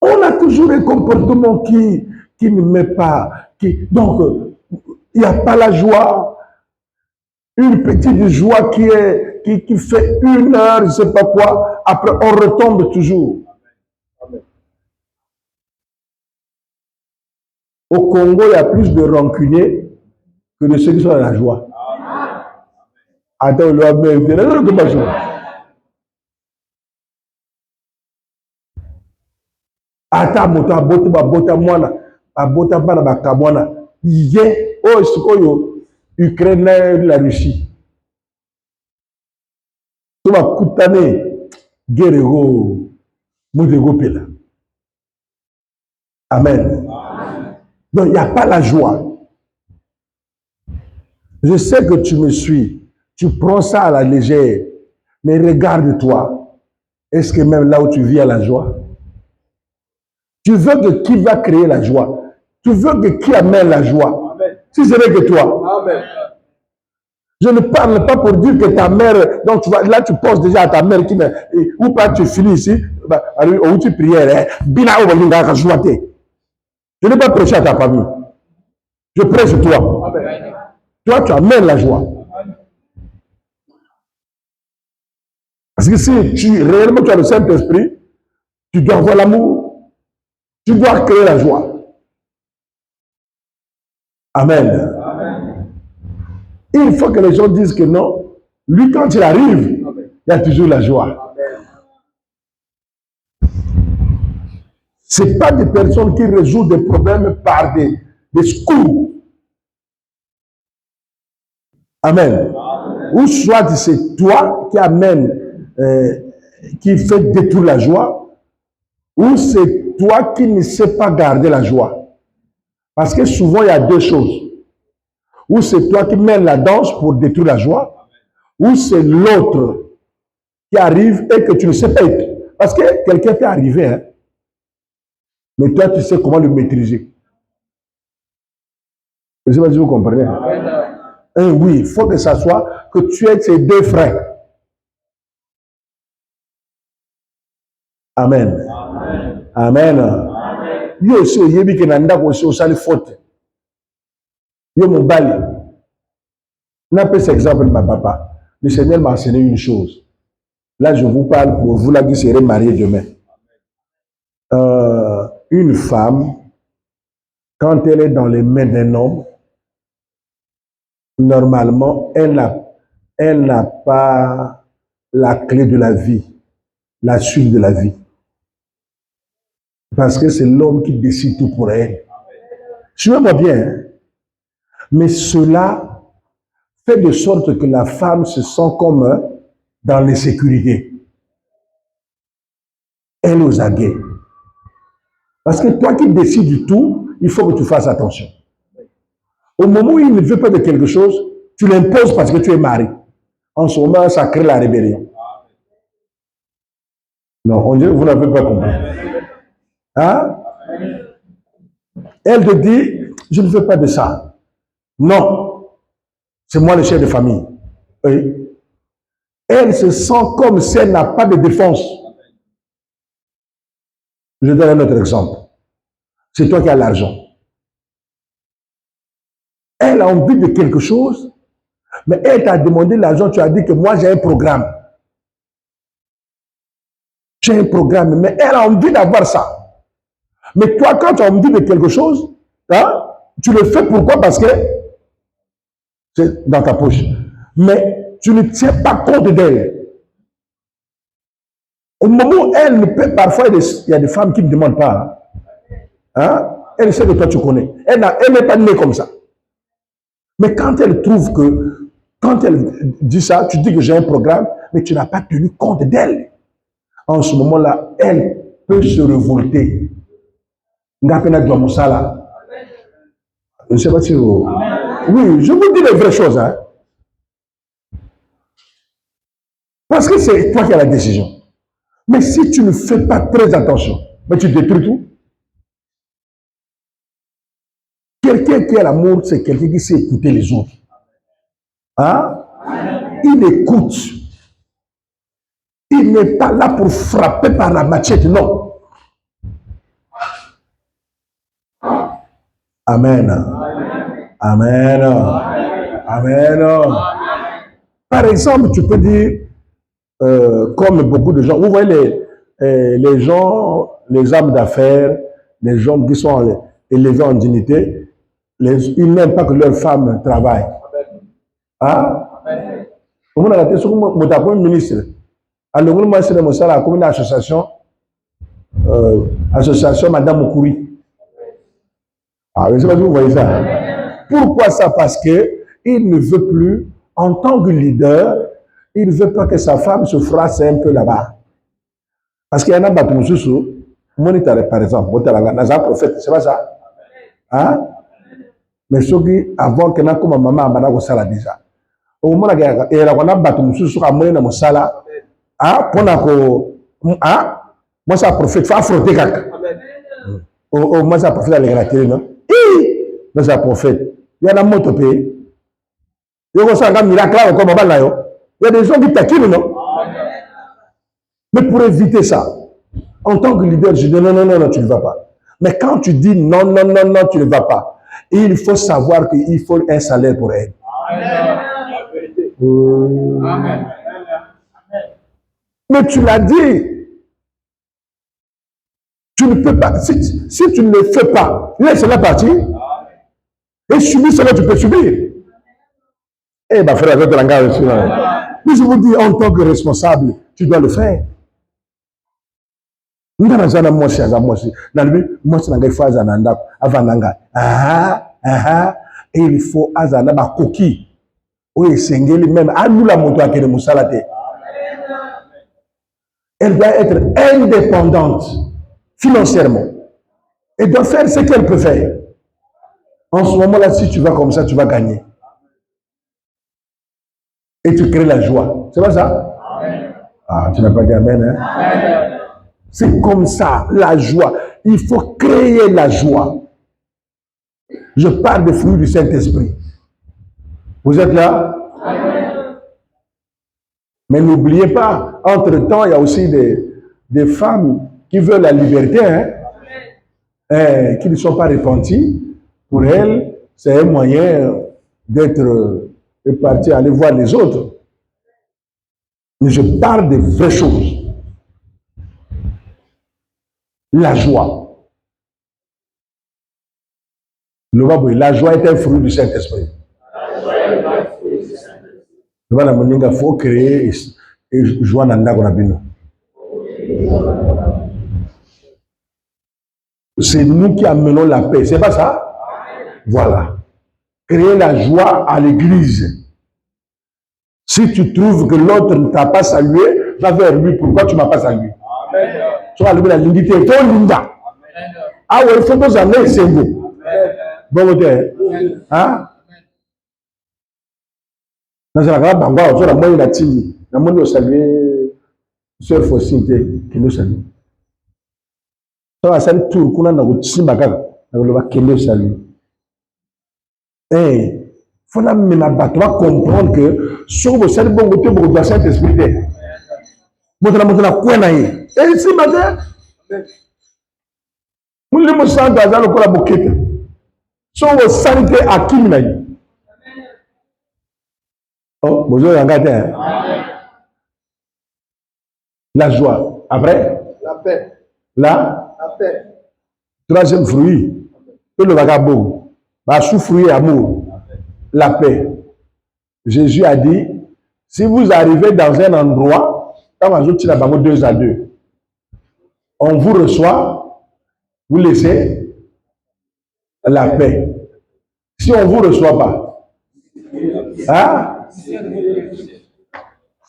On a toujours un comportement qui ne met pas. Donc, il n'y a pas la joie. Une petite joie qui fait 1 heure, je ne sais pas quoi. Après, on retombe toujours. Au Congo, il y a plus de rancuniers que de ceux qui sont dans la joie. Attends, le ata moto abota babota mwana abota bana bakamwana ye oyo sikoyo Ukraine la Russie to bakutane guerre go mutu egopela. Amen. Donc il n'y a pas la joie. Je sais que tu me suis, tu prends ça à la légère, mais regarde-toi. Est-ce que même là où tu vis à la joie? Tu veux que qui va créer la joie? Tu veux que qui amène la joie? Amen. Si ce n'est que toi. Amen. Je ne parle pas pour dire que ta mère, donc tu vas, là tu penses déjà à ta mère qui ou pas tu finis ici, où tu prières, je n'ai pas prêché à ta famille. Je prêche toi. Amen. Toi, tu amènes la joie. Amen. Parce que si réellement tu as le Saint-Esprit, tu dois avoir l'amour. Tu dois créer la joie. Amen. Amen. Il faut que les gens disent que non. Lui, quand il arrive, il y a toujours la joie. Ce n'est pas des personnes qui résolvent des problèmes par des secours. Amen. Amen. Ou soit c'est toi qui amène, qui fait détruire la joie, ou c'est toi qui ne sais pas garder la joie. Parce que souvent, il y a 2 choses. Ou c'est toi qui mènes la danse pour détruire la joie, ou c'est l'autre qui arrive et que tu ne sais pas. Parce que quelqu'un peut arriver, hein, mais toi, tu sais comment le maîtriser. Je ne sais pas si vous comprenez. Oui, il faut que ça soit que tu aies ces 2 frères. Amen. Amen. Amen. Amen. Yo aussi, au yebi que nanda aussi au sali faute. Yo mon bali. N'a pas cet exemple, ma papa. Le Seigneur m'a enseigné une chose. Là, je vous parle pour vous là qui serez mariés demain. Une femme, quand elle est dans les mains d'un homme, normalement, elle n'a pas la clé de la vie, la suite de la vie. Parce que c'est l'homme qui décide tout pour elle. Suivez-moi bien. Hein? Mais cela fait de sorte que la femme se sent comme dans l'insécurité. Elle aux aguets. Parce que toi qui décides du tout, il faut que tu fasses attention. Au moment où il ne veut pas de quelque chose, tu l'imposes parce que tu es marié. En ce moment, ça crée la rébellion. Non, on dirait que vous n'avez pas compris. Hein? Elle te dit, je ne veux pas de ça. Non, c'est moi le chef de famille. Oui. Elle se sent comme si elle n'a pas de défense. Je donne un autre exemple. C'est toi qui as l'argent. Elle a envie de quelque chose, mais elle t'a demandé l'argent, tu as dit que moi j'ai un programme. J'ai un programme, mais elle a envie d'avoir ça. Mais toi, quand tu as envie de quelque chose, hein, tu le fais pourquoi? Parce que c'est dans ta poche. Mais tu ne tiens pas compte d'elle. Au moment où elle ne peut, parfois il y a des femmes qui ne demandent pas. Hein? Elle sait que toi tu connais. Elle n'est pas née comme ça. Mais quand elle trouve que, quand elle dit ça, tu dis que j'ai un programme, mais tu n'as pas tenu compte d'elle. En ce moment-là, elle peut se révolter. Je ne sais pas si vous... Oui, je vous dis les vraies choses. Hein? Parce que c'est toi qui as la décision. Mais si tu ne fais pas très attention, mais tu détruis tout. Quelqu'un qui a l'amour, c'est quelqu'un qui sait écouter les autres. Hein? Il écoute. Il n'est pas là pour frapper par la machette, non. Amen. Amen. Amen. Par exemple, tu peux dire, comme beaucoup de gens, vous voyez les gens, les hommes d'affaires, les gens qui sont élevés en dignité, ils n'aiment pas que leurs femmes travaillent. Hein? On a été sur mon ministre. Alors, moi, c'est une association, association Madame Moukouri. Ah, je ne sais pas si vous voyez ça. Pourquoi ça? Parce qu'il ne veut plus, en tant que leader, il ne veut pas que sa femme se froisse un peu là-bas. Parce qu'il y en a battu Moussoussou, monitare par exemple, dans un prophète, c'est pas ça? Hein? Mais ceux qui, avant que n'a comme maman amana ko sala déjà. Au moment où il y a battu Moussoussou à moyen de sala, ah, pour ah, moi ça prophète, faut affronter quelqu'un. Au moins ça prophète à l'égrater, non? Mais ça prophète. Il y a un mot topé. Il y a un miracle là, comme il y a des gens qui taquinent, non? Mais pour éviter ça, en tant que leader, je dis non, non, non, non, tu ne vas pas. Mais quand tu dis non, non, non, non, tu ne vas pas, il faut savoir qu'il faut un salaire pour elle. Amen. Mais tu l'as dit. Tu ne peux pas. Si tu ne le fais pas, laisse-la partir. Et subir cela, tu peux subir. Eh bien, frère, mais je vous dis, en tant que responsable, tu dois le faire. Et il faut azana coquille. Oui, sengeli même à nous la moto à kene musalate. Elle doit être indépendante financièrement et doit faire ce qu'elle peut faire. En ce moment-là, si tu vas comme ça, tu vas gagner. Et tu crées la joie. C'est pas ça? Ah, tu n'as pas dit amen, hein? C'est comme ça, la joie. Il faut créer la joie. Je parle des fruits du Saint-Esprit. Vous êtes là? Mais n'oubliez pas, entre-temps, il y a aussi des femmes qui veulent la liberté. Hein? qui ne sont pas repentis, pour elles, c'est un moyen d'être parti aller voir les autres. Mais je parle des vraies choses. La joie. La joie est un fruit du Saint-Esprit. Il faut créer joie dans la. C'est nous qui amenons la paix, c'est pas ça? Voilà. Créer la joie à l'église. Si tu trouves que l'autre ne t'a pas salué, va vers lui. Pourquoi tu ne m'as pas salué? Tu vas aller la dignité. Ton linda. Ah ouais, il faut que vous en ayez, c'est beau. Bon, ok. Hein? Dans la grande bangua, autour de la moyenne latine, la moyenne de saluer, sœur Fosinte, qui nous salue. Ça va saluer tout, qu'on a dans le Tsimbaga, dans le Bakele salut. Eh, faut la comprendre que sur le salut, bon côté, bon, doit Saint-Esprit. Montre-la quoi naïe. Et si matin, nous le sens dans le corps à bouquet. Sur le santé à qui naïe. Oh, bonjour, regardez. La joie. Après? La paix. La paix. Troisième fruit. Que le vagabond. Va souffrir amour. La paix. Jésus a dit, si vous arrivez dans un endroit, quand vous êtes 2 à 2, on vous reçoit, vous laissez la paix. Si on ne vous reçoit pas, hein?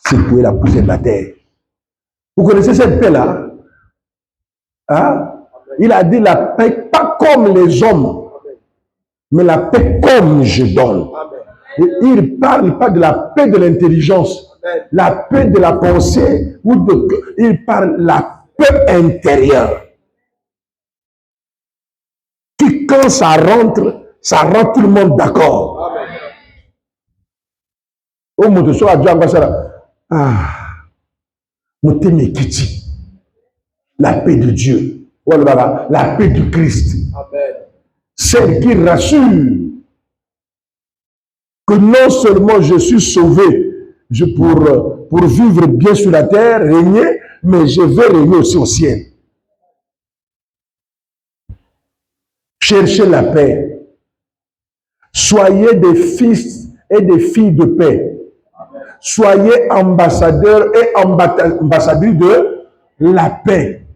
Secouez la poussière de la terre. Vous connaissez cette paix-là? Hein? Il a dit la paix, pas comme les hommes, mais la paix comme je donne. Et il ne parle pas de la paix de l'intelligence, la paix de la pensée, il parle de la paix intérieure. Qui, quand ça rend tout le monde d'accord. Au monde soit à Dieu, la paix de Dieu, la paix du Christ, celle qui rassure que non seulement je suis sauvé pour vivre bien sur la terre, régner, mais je vais régner aussi au ciel. Cherchez la paix. Soyez des fils et des filles de paix. Soyez ambassadeurs et ambassadrices de la paix.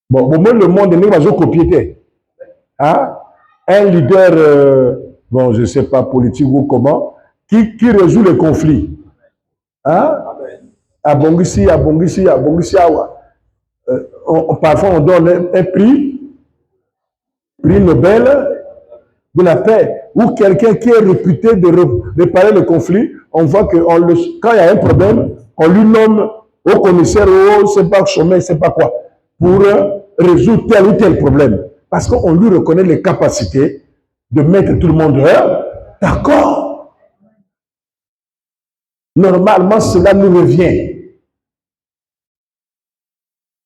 Bon, au moins le monde n'est pas copié. Hein? Un leader, bon, je ne sais pas, politique ou comment, qui résout les conflits. Hein? Parfois on donne un prix Nobel de la paix, ou quelqu'un qui est réputé de réparer le conflit, on voit que quand il y a un problème, on lui nomme au commissaire, au c'est pas chômeur, c'est pas quoi, pour résoudre tel ou tel problème. Parce qu'on lui reconnaît les capacités de mettre tout le monde dehors. D'accord. Normalement, cela nous revient.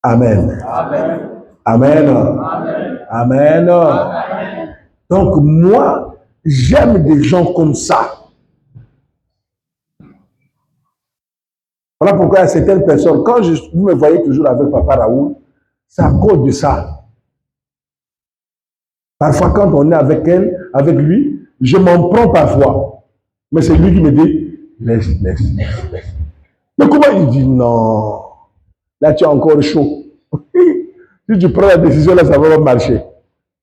Amen. Amen. Amen. Amen. Amen. Amen. Donc, moi, j'aime des gens comme ça. Voilà pourquoi il y a certaines personnes, quand vous me voyez toujours avec Papa Raoul, c'est à cause de ça. Parfois, quand on est avec elle, avec lui, je m'en prends parfois. Mais c'est lui qui me dit, laisse. Mais comment il dit non? Là, tu es encore chaud. Si tu prends la décision, là, ça va pas marcher.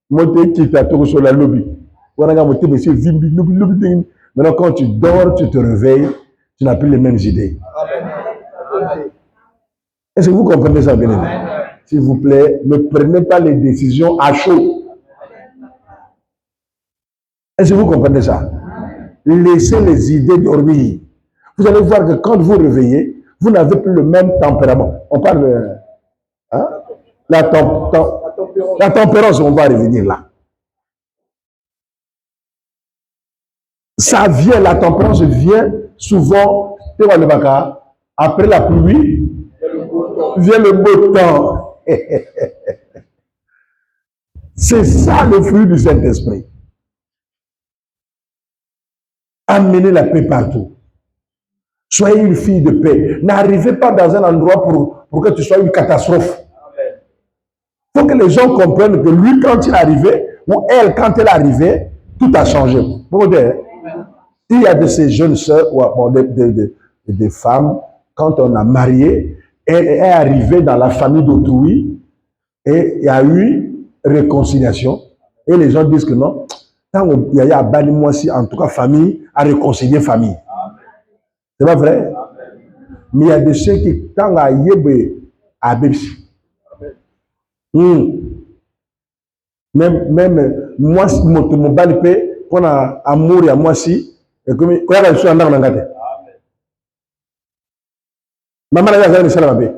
Moi, tu quittes à tout sur la lobby. Maintenant, quand tu dors, tu te réveilles, tu n'as plus les mêmes idées. Est-ce que vous comprenez ça, bien aimé? S'il vous plaît, ne prenez pas les décisions à chaud. Est-ce que vous comprenez ça? Laissez les idées dormir. Vous allez voir que quand vous réveillez, vous n'avez plus le même tempérament. On parle de la tempérance, on va revenir là. Ça vient, la tempérance vient souvent, après la pluie, vient le beau temps. C'est ça le fruit du Saint-Esprit. Amenez la paix partout. Soyez une fille de paix. N'arrivez pas dans un endroit pour que tu sois une catastrophe. Il faut que les gens comprennent que lui, quand il est arrivé, ou elle, quand elle est arrivée, tout a changé. Il y a de ces jeunes sœurs, ou des femmes, quand on a marié, elle est arrivée dans la famille d'autrui, et il y a eu réconciliation. Et les gens disent que non, tant qu'il y a banni moi si, en tout cas famille, à réconcilier famille. C'est pas vrai? Mais il y a de ceux qui, tant qu'il y a yébe à Bébsi. Même moi, mon balipé, qu'on a amour et à moi si, et comme il y a des choses en angate. Maman n'a pas de salamabé.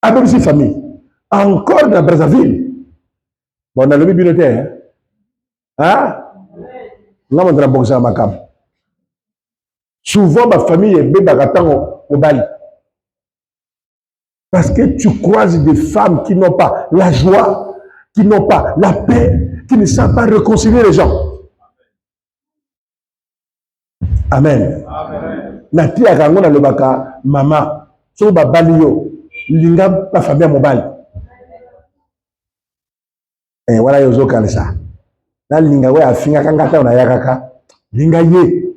À Bébsi famille. Encore dans Brazzaville. Bon, dans le bibliothèque, hein? Non, on a boxé à ma cam. Souvent, ma famille est bébé au Bali. Parce que tu croises des femmes qui n'ont pas la joie, qui n'ont pas la paix, qui ne savent pas réconcilier les gens. Amen. Nati a rango na lobaka mama, so ba bali yo, linga pa famille mobile. Wala yo zo kanisa. Na linga we afinga kangata na yakaka. Linga ye.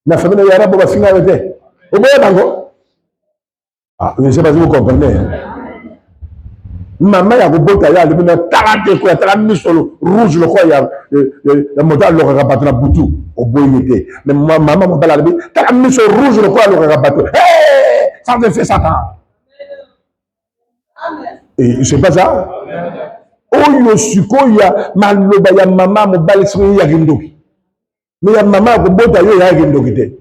Na famille ya rabo ba finga yote. Oboya bango. Ah, je ne sais pas si vous comprenez. Maman ya kobota ya alumina tarate ko ya tarami solo rouge le quoi ya le modèle le rabattre na butu oboyete. Mais maman mo bala bi tarami solo rouge le quoi le rabattre. Hey, ça te fait Satan. Et c'est pas ça. Oyo suko ya maloba ya maman mo bala siri ya gindoki. Mais ya maman kobota yo ya gindoki te.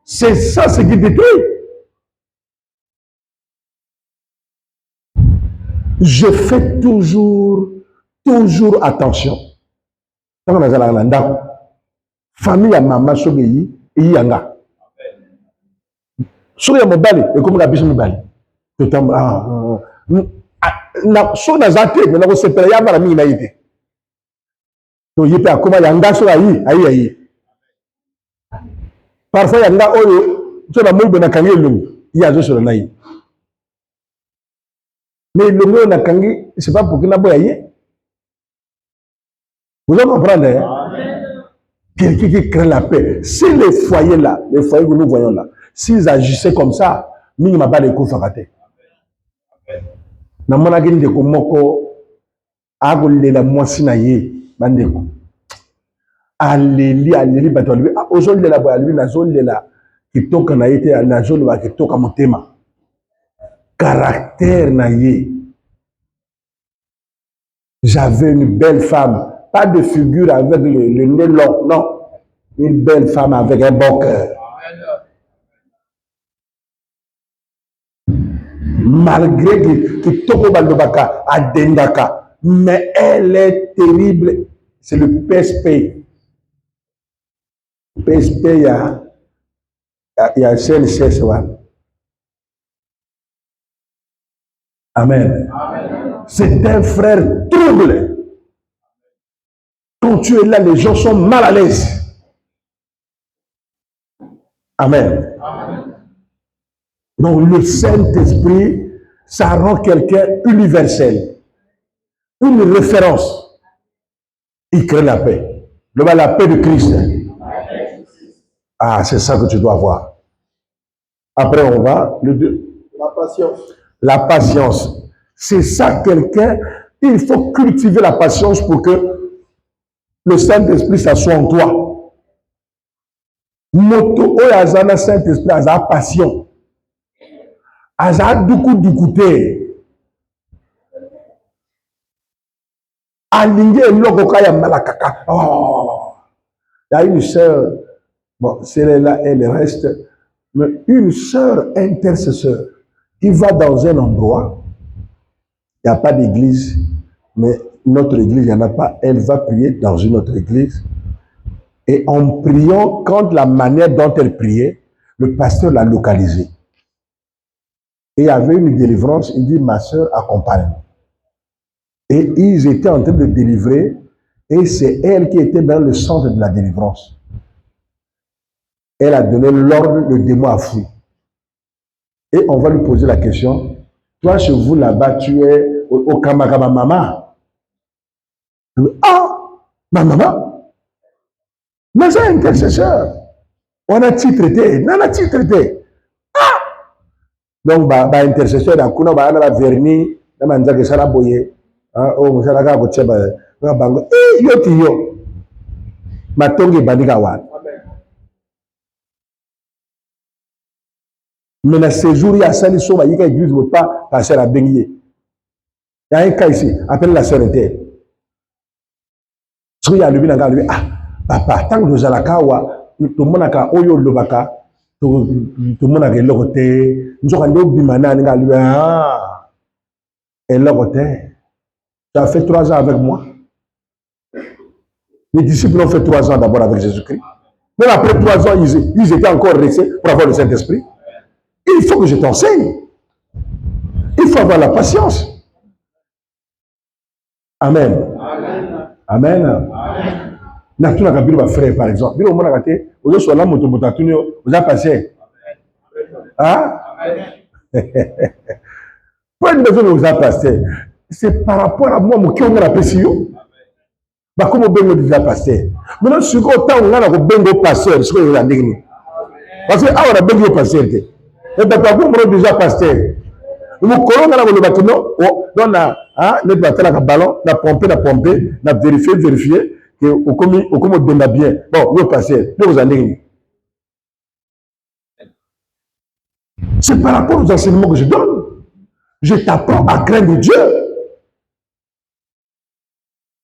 C'est ça ce qui détruit. Je fais toujours attention. Quand on a la famille à maman sogeyi et yanga. Sogeyi mobali et comme la biche mobali. Totalement. Na so na zate mais na ko sepela ya mara mingi na yite. To yite akoma yanga so ayi. Parfois yanga oyo so na moyo na kangi lungu ya zo so na yi. Mais le mot n'a kangi, c'est pas pour qu'il n'a pas aillé. Vous allez comprendre, hein? Quelqu'un qui crée la paix. Si les foyers là, les foyers que nous voyons là, s'ils agissaient comme ça, nous n'avons pas de coups faratés. Nous avons dit que nous avons la moitié na ye, bandeko. Alléli, batoli. Aujourd'hui la boya lui na zone là, qui toka na été na zone là qui toka motema. Caractère na ye. J'avais une belle femme, pas de figure avec le nez long, non. Une belle femme avec un bon cœur. Malgré que Toko Baldobaka a Dendaka, mais elle est terrible. C'est le PSP. PSP, il y a un CNCS. Amen. C'est un frère trouble. Quand tu es là, les gens sont mal à l'aise. Amen. Donc le Saint-Esprit, ça rend quelqu'un universel. Une référence. Il crée la paix. La paix de Christ. Ah, c'est ça que tu dois avoir. Après, on va. La patience. La patience. C'est ça, quelqu'un, il faut cultiver la patience pour que le Saint-Esprit s'assoie en toi. Moto oyazana Saint-Esprit a passion. Aza duku dukute. Alinge lokoka ya malakaka. Oh. Il y a une sœur, bon, celle-là, elle reste, mais une sœur intercesseur qui va dans un endroit. Il n'y a pas d'église, mais notre église, il n'y en a pas. Elle va prier dans une autre église. Et en priant, quand la manière dont elle priait, le pasteur l'a localisée. Et il y avait une délivrance. Il dit, ma soeur, accompagne. Et ils étaient en train de délivrer. Et c'est elle qui était dans le centre de la délivrance. Elle a donné l'ordre, le démon a fui. Et on va lui poser la question. Toi, chez vous, là-bas, tu es au Kamakama Mama. Ah, ma maman. Mais c'est un intercesseur. On a-t-il traité? Non, on a-t-il traité? Ah! Donc, intercesseur, on a verni, on a dit que ça a boyé. Oh, ça a boyé. Yo, yo. Matongi Badigawan. Mais dans ce jour, il y a ça, il y a l'église ne pas passer à la baignée. Il y a un cas ici, appelle la sœurité. Parce qu'il y a lui, ah, papa, tant que nous allons à Kawa, tout le monde a Oyo Lobaka, tout le monde a le côté, nous avons dit Bimana, lui, ah, et le côté. Tu as fait 3 ans avec moi. Les disciples ont fait 3 ans d'abord avec Jésus-Christ. Même après 3 ans, ils étaient encore restés pour avoir le Saint-Esprit. Il faut que je t'enseigne. Il faut avoir la patience. Amen. Amen. Amen. Tu n'as pas frère, par exemple. Vous avez passé. Hein? Pas une besoin de vous avez passé. C'est par rapport à moi qui on a apprécié. Comme on a déjà passé. Maintenant, ce qu'on a un pasteur, ce qu'on a dit. Parce que on a besoin de passer. Et bien, par contre, on a déjà passé. Nous collons le bâtiment, on a un ballon, on a pompé, on a vérifié, que on donne bien. Bon, nous passons, nous allons. C'est par rapport aux enseignements que je donne. Je t'apprends à craindre Dieu.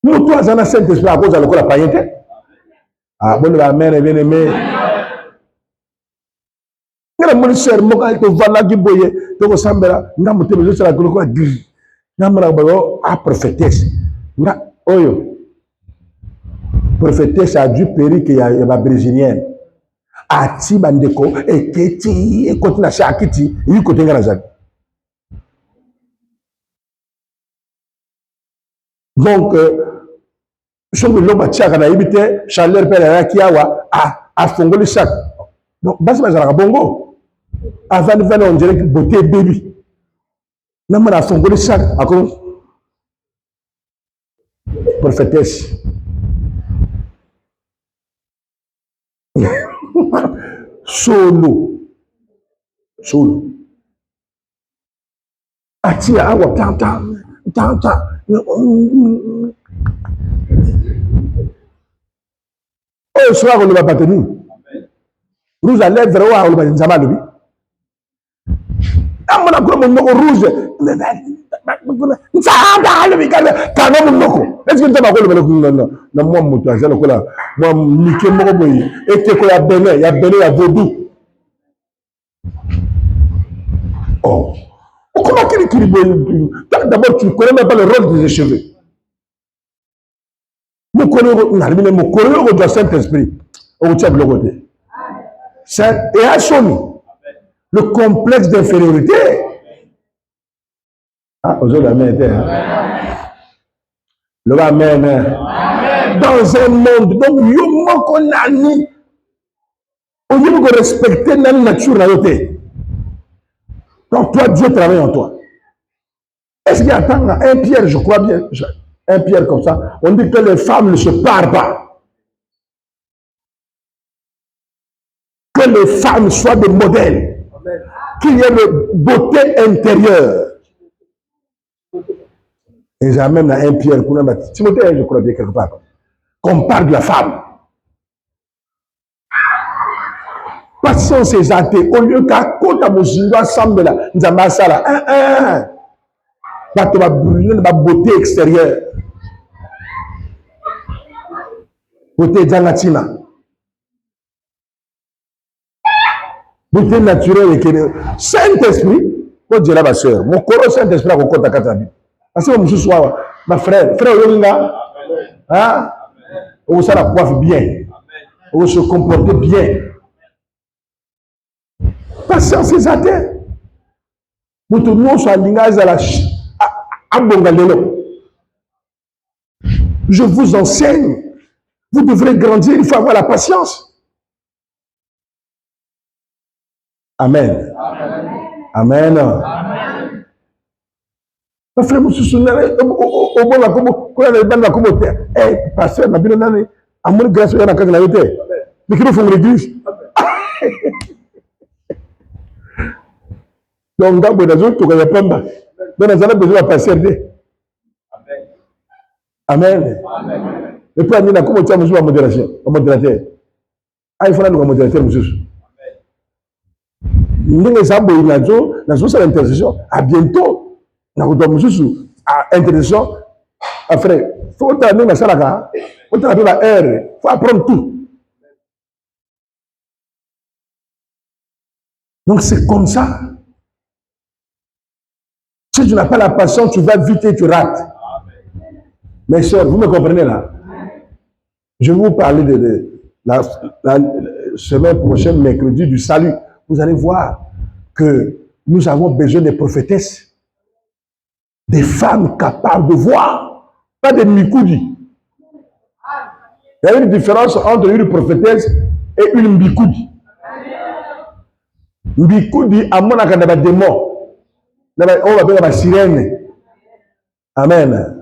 Nous, toi, on a Saint-Esprit à cause de la païenté. Ah, bon, la mère est bien aimée. Ngana mon cher moka to vala giboye to sambela ngamu te bezo sala ko gri ngamara bayo a prophétesse nga oyo prophétesse a dû périr que ya ba brésilienne ati bandeko eketi ekoti na shakiti yi kote ngana zaki. Donc je me loba tiaka na ibite chaleur pele ya kiawa a fongoli chaque. Donc basi bazala bongo. Avant de venir, on dirait que beauté baby. N'a pas son gros sac à cause prophétesse. Solo. Atia awa tanta. Oh, soir on ne va pas tenir. Rouge à lèvres, on va pas tenir. Amana ko mo rouge est-ce que tu vas na moi moto azala ko la moi nique moko boy et ko ya Bénin ya Vaudou. Oh comment d'abord tu ne connais même pas le rôle des cheveux. Nous connaissons le Saint-Esprit au tient de côté. C'est et à son le complexe d'infériorité. Ah, aujourd'hui, amen. Le amen. Dans un monde, donc, il y a qu'on a mis. Au lieu de respecter la nature, donc, toi, Dieu travaille en toi. Est-ce qu'il y a un Pierre, je crois bien, un Pierre comme ça, on dit que les femmes ne se parlent pas. Que les femmes soient des modèles. Qu'il y ait une beauté intérieure. Et j'ai même un Pierre, Timothée, je crois bien quelque part, qu'on parle de la femme. Patience et athées, au lieu qu'à côté de Moussinga, Sambela, Nzambasala, va brûler ma beauté extérieure. Beauté d'Angatina. Beauté naturelle et que Saint-Esprit, quand Dieu là, ma soeur, mon corps Saint-Esprit a encore ta carte. Parce que mon soir, ma frère, Yolinga, hein, on se la coiffe bien, on se comporter bien. Patience et athées. Moto nyonso alinga azala abonga lelo. Je vous enseigne. Vous devrez grandir, il faut avoir la patience. Amen. Amen. Amen. Ma frère, je suis pasteur, amour grâce à la vérité. Mais qui nous font l'église? Donc, dans les autres, il n'y a pas de. Donc, nous avons besoin de passer. Amen. Et puis, nous avons besoin de modérateur. Ah, il faut nous modérateur, monsieur. Nous avons besoin d'intercession. À bientôt. Nous avons besoin d'intercession. Après, il faut que nous salaka. Il faut que la R. Il faut apprendre tout. Donc, c'est comme ça. Si tu n'as pas la patience, tu vas vite et tu rates. Mes soeurs, vous me comprenez là? Je vais vous parler de la semaine prochaine, mercredi, du salut. Vous allez voir que nous avons besoin des prophétesses, des femmes capables de voir, pas des mikoudi. Il y a une différence entre une prophétesse et une mbikoudi. Mbikoudi, à mon avis, il y a des démons. On va appeler la sirène. Amen.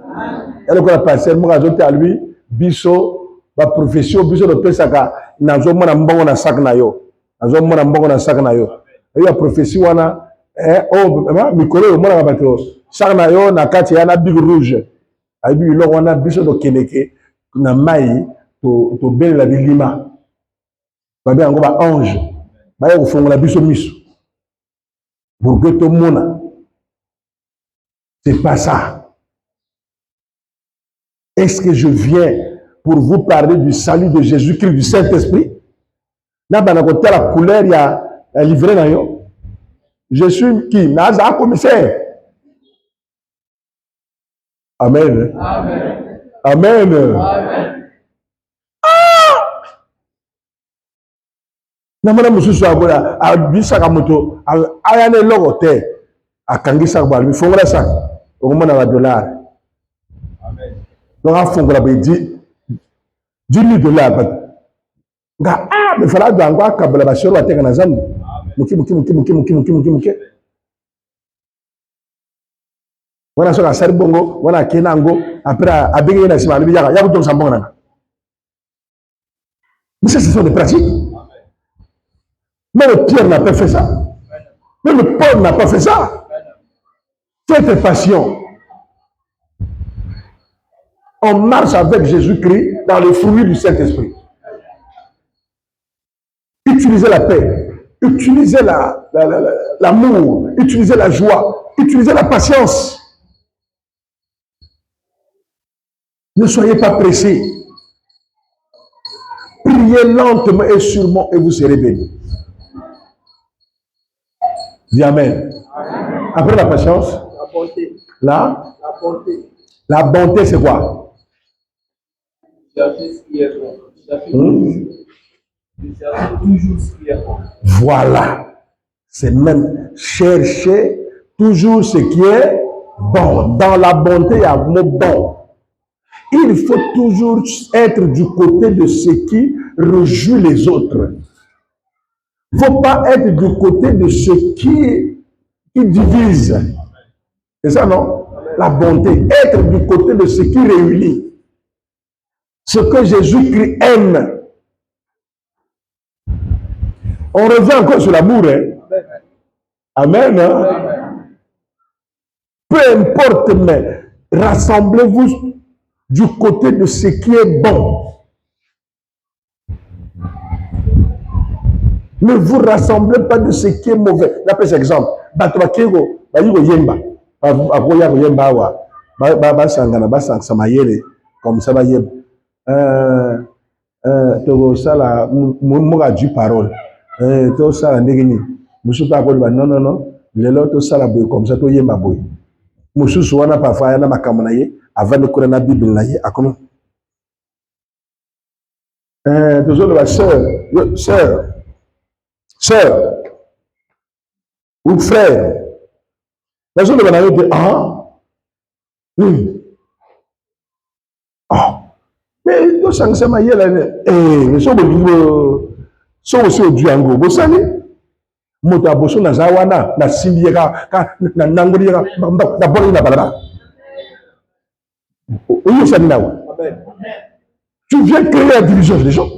Elle a passé le mot à lui, biso, la profession, biso de Pesaka, nazo mona mbongo na sac na yo. Nazo mona mbongo na sac na yo. Et la profession wana, mikolo mona bato, sac na yo na kati ya na big rouge. Aibi lo wana biso de Keneke na mai to belle la bilima. Ba bien ngo ba ange. Ba ya kofongola biso miso. Pour que tout le monde. C'est pas ça. Est-ce que je viens pour vous parler du salut de Jésus-Christ, du Saint-Esprit? Là, dans la couleur, il y a livré dans yo. Je suis qui? Naza commissaire. Amen. Amen. Amen. Amen. Ah! Namana mususu abola abisaka moto ayane logote akangisa kwa lui fongola ça au moment na $. Donc, à fond, la bédi, $10,000. Nga me fala do angwa kabala ba shoro ateka na zambu. Muki. Wana so ka sari bongo, wana kenango, après abenge na sima libya ya kutonga sambongo na. Mais ça, ce sont des pratiques. Même Pierre n'a pas fait ça. Même Paul n'a pas fait ça. Faites passion. On marche avec Jésus-Christ dans le fruit du Saint-Esprit. Utilisez la paix, utilisez l'amour, utilisez la joie, utilisez la patience. Ne soyez pas pressés. Priez lentement et sûrement et vous serez bénis. Dis Amen. Amen. Après la patience, la bonté. La bonté. La bonté, c'est quoi? Voilà. C'est même chercher toujours ce qui est bon. Dans la bonté, il y a le mot bon. Il faut toujours être du côté de ce qui réjouit les autres. Il ne faut pas être du côté de ce qui divise. C'est ça, non? La bonté. Être du côté de ce qui réunit. Ce que Jésus-Christ aime. On revient encore sur l'amour. Hein? Amen. Hein? Peu importe, mais rassemblez-vous du côté de ce qui est bon. Ne vous rassemblez pas de ce qui est mauvais. D'après cet exemple, Batouakego, Bayigo Yemba, Akoya Yemba, Basangana, Basangamayele, comme ça va Yemba. Togo sala moga du parole to sala ndegeni musuka ko ba non lelo to sala boy comme ça to yemba boy mususu wana parfois yana makamana ye avant de courir na bible na ye akono toujours la sœur ou frère La zone de banane était mais tout ça c'est ma yelle mais so aussi au duango bosani moto aboso na zawana na simbi na nangoli na boli na balaba oui ça là tu viens créer la division des gens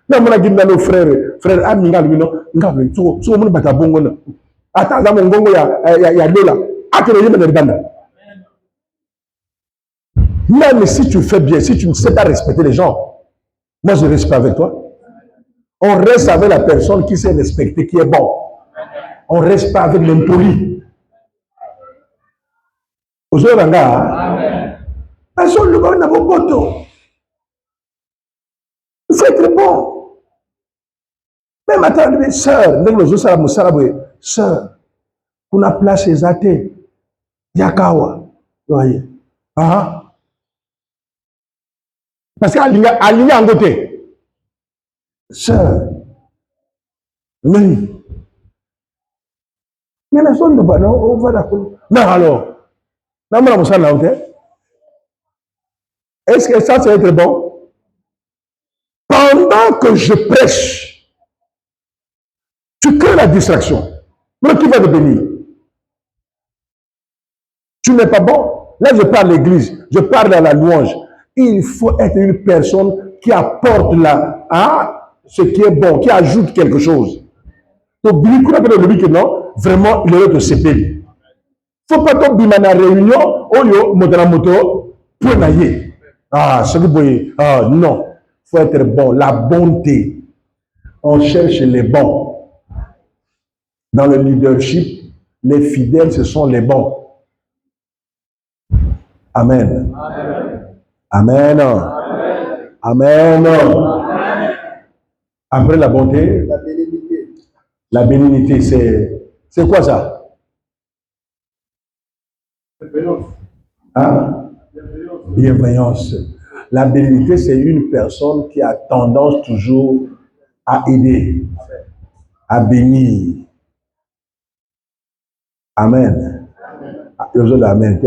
na mona ginda no frère aminga lino ngabe so mo bata bongo na ata za mongongo ya dola akere yema na banda. Même si tu fais bien, si tu ne sais pas respecter les gens, moi je reste pas avec toi. On reste avec la personne qui sait respecter, qui est bon. On ne reste pas avec l'impoli. Aujourd'hui, personne ne va avoir beaucoup. Il faut être bon. Même attends, sœur, on a place les athées. Yakawa. Voyez. Parce qu'à l'Union en côté, sœur, mais la zone de Bano, on va d'accord. Non, alors, est-ce que ça va être bon? Pendant que je prêche, tu crées la distraction. Mais qui va te bénir? Tu n'es pas bon. Là, je parle à l'église, je parle à la louange. Il faut être une personne qui apporte ce qui est bon, qui ajoute quelque chose. Donc, non, vraiment, il est de CP. Il ne faut pas que tu aies réunion, oyo, modana moto, pour naïe. Non. Il faut être bon. La bonté. On cherche les bons. Dans le leadership, les fidèles, ce sont les bons. Amen. Amen. Amen. Après la bonté, La bénignité. La bénignité, c'est quoi ça? Bienveillance. Bienveillance. La bénignité, c'est une personne qui a tendance toujours à aider, à bénir. Amen. Je vous dis amen.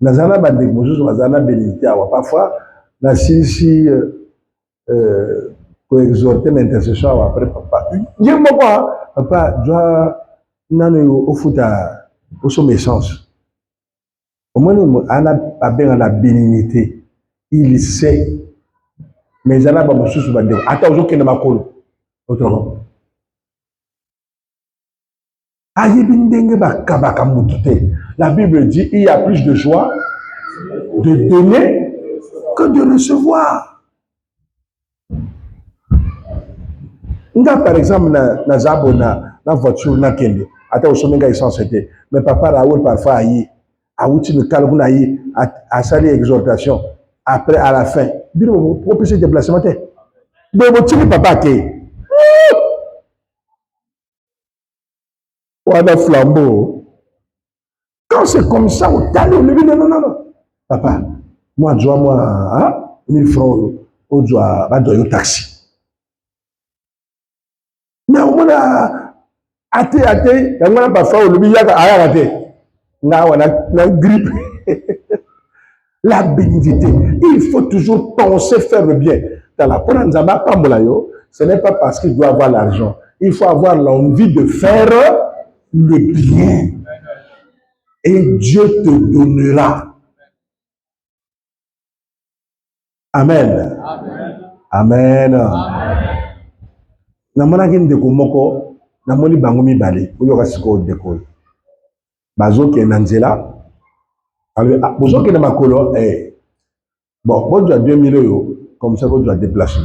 Nazana bandek mosusu nazana bénignité parfois na si pour exhorter l'intercession après papa. Je me vois papa doit nano au foot au sommet sens. Au moins a bien la bénignité. Il sait mais zana ba mosusu bandek ata ozo kende makolo autrement. La Bible dit il y a plus de joie de donner que de recevoir. Par exemple, na zabo na voiture na kende, ata osomenga essence était. Mais papa Raoul parfois ayi, awuti ne kalguna ayi, a sali exhortation. Après à la fin, bino propose déplacement. Donc tu papa ke. Ouana flambeau. Quand c'est comme ça, au talon, non. Papa, moi, je dois, 1000 francs, au doigt, au taxi. Mais au moins, athée, il y a parfois, au lobby, il y a athée. On a grippe. La bénignité. Il faut toujours penser faire le bien. Dans la Poranzama Pambolayo, ce n'est pas parce qu'il doit avoir l'argent. Il faut avoir l'envie de faire le bien. Et Dieu te donnera. Amen. Amen. Namona kende komoko, namoni bangomi bale, oyo kasiko deko. Bazo ke nanzela. Alors, bozo ke na makolo, bon, bon doit 2000 euros, comme ça, bon doit déplacer.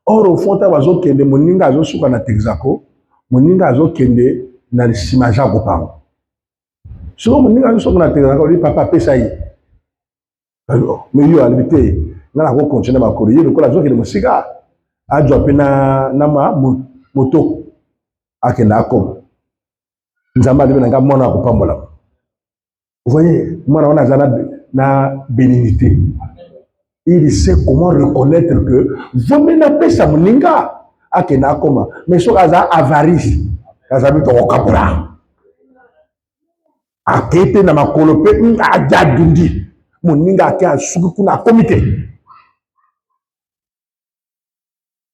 Or, au fond, bazo kende, moninga azo suka na Texaco, moninga azo kende na simaja kopang. Souvent, moninga azo suka na Texaco, lui, papa, pesa yi. Alors, mais yo, alibité, na ko continuer makolo, yo, ko la zo kende mosika, a dropé na moto, akenda akom. Nzamba libe nanga mwana kopambola. Vous voyez, moi, on a la bénignité. Il sait comment reconnaître que vous n'avez pas ça, moninga. akenda akoma. Mais soki aza avarice, azabi tokokabola. Akete na makolo pe ajadundi. Moninga ake asuki kuna akomite.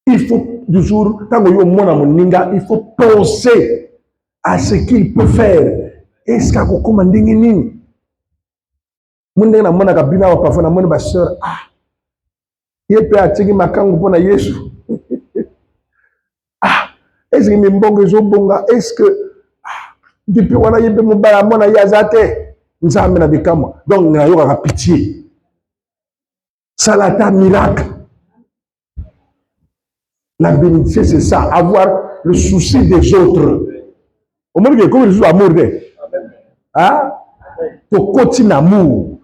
Il faut toujours, quand on mona moninga, il faut penser à ce qu'il peut faire. Est-ce qu'il y a des nini? Moninga na mona kabina wa parfois na mona ba sœur yepe atiki makangu pona Yesu. Est-ce que mbongo ezobonga? Est-ce que depuis wana yepe mobala mona yazate nzambe na bikamo. Donc na yoka pitié. Salata miracle. La bénédiction, c'est ça, avoir le souci des autres. Au moins que comme les amour de, hein, pour continuer l'amour.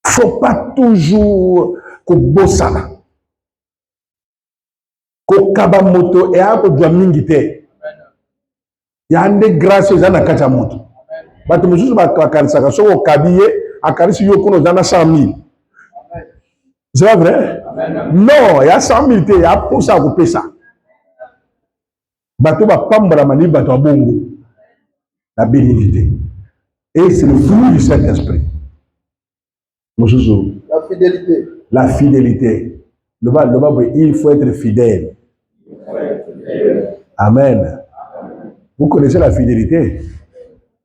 Faut pas toujours que bossa, que kaba moto et à que doit mingite. Il y a des grâces aux ana kacha moto. Bah tu me dis bah kanisa kaso au kabiye, à kanisa yokono zana 100,000. C'est pas vrai? Non, il y a 100,000, il y a pour ça vous paye ça. Bateau va pambra mani bateau bongo. La bénédiction. Et c'est le fruit du Saint-Esprit. La fidélité. La fidélité. Il faut être fidèle. Amen. Vous connaissez la fidélité?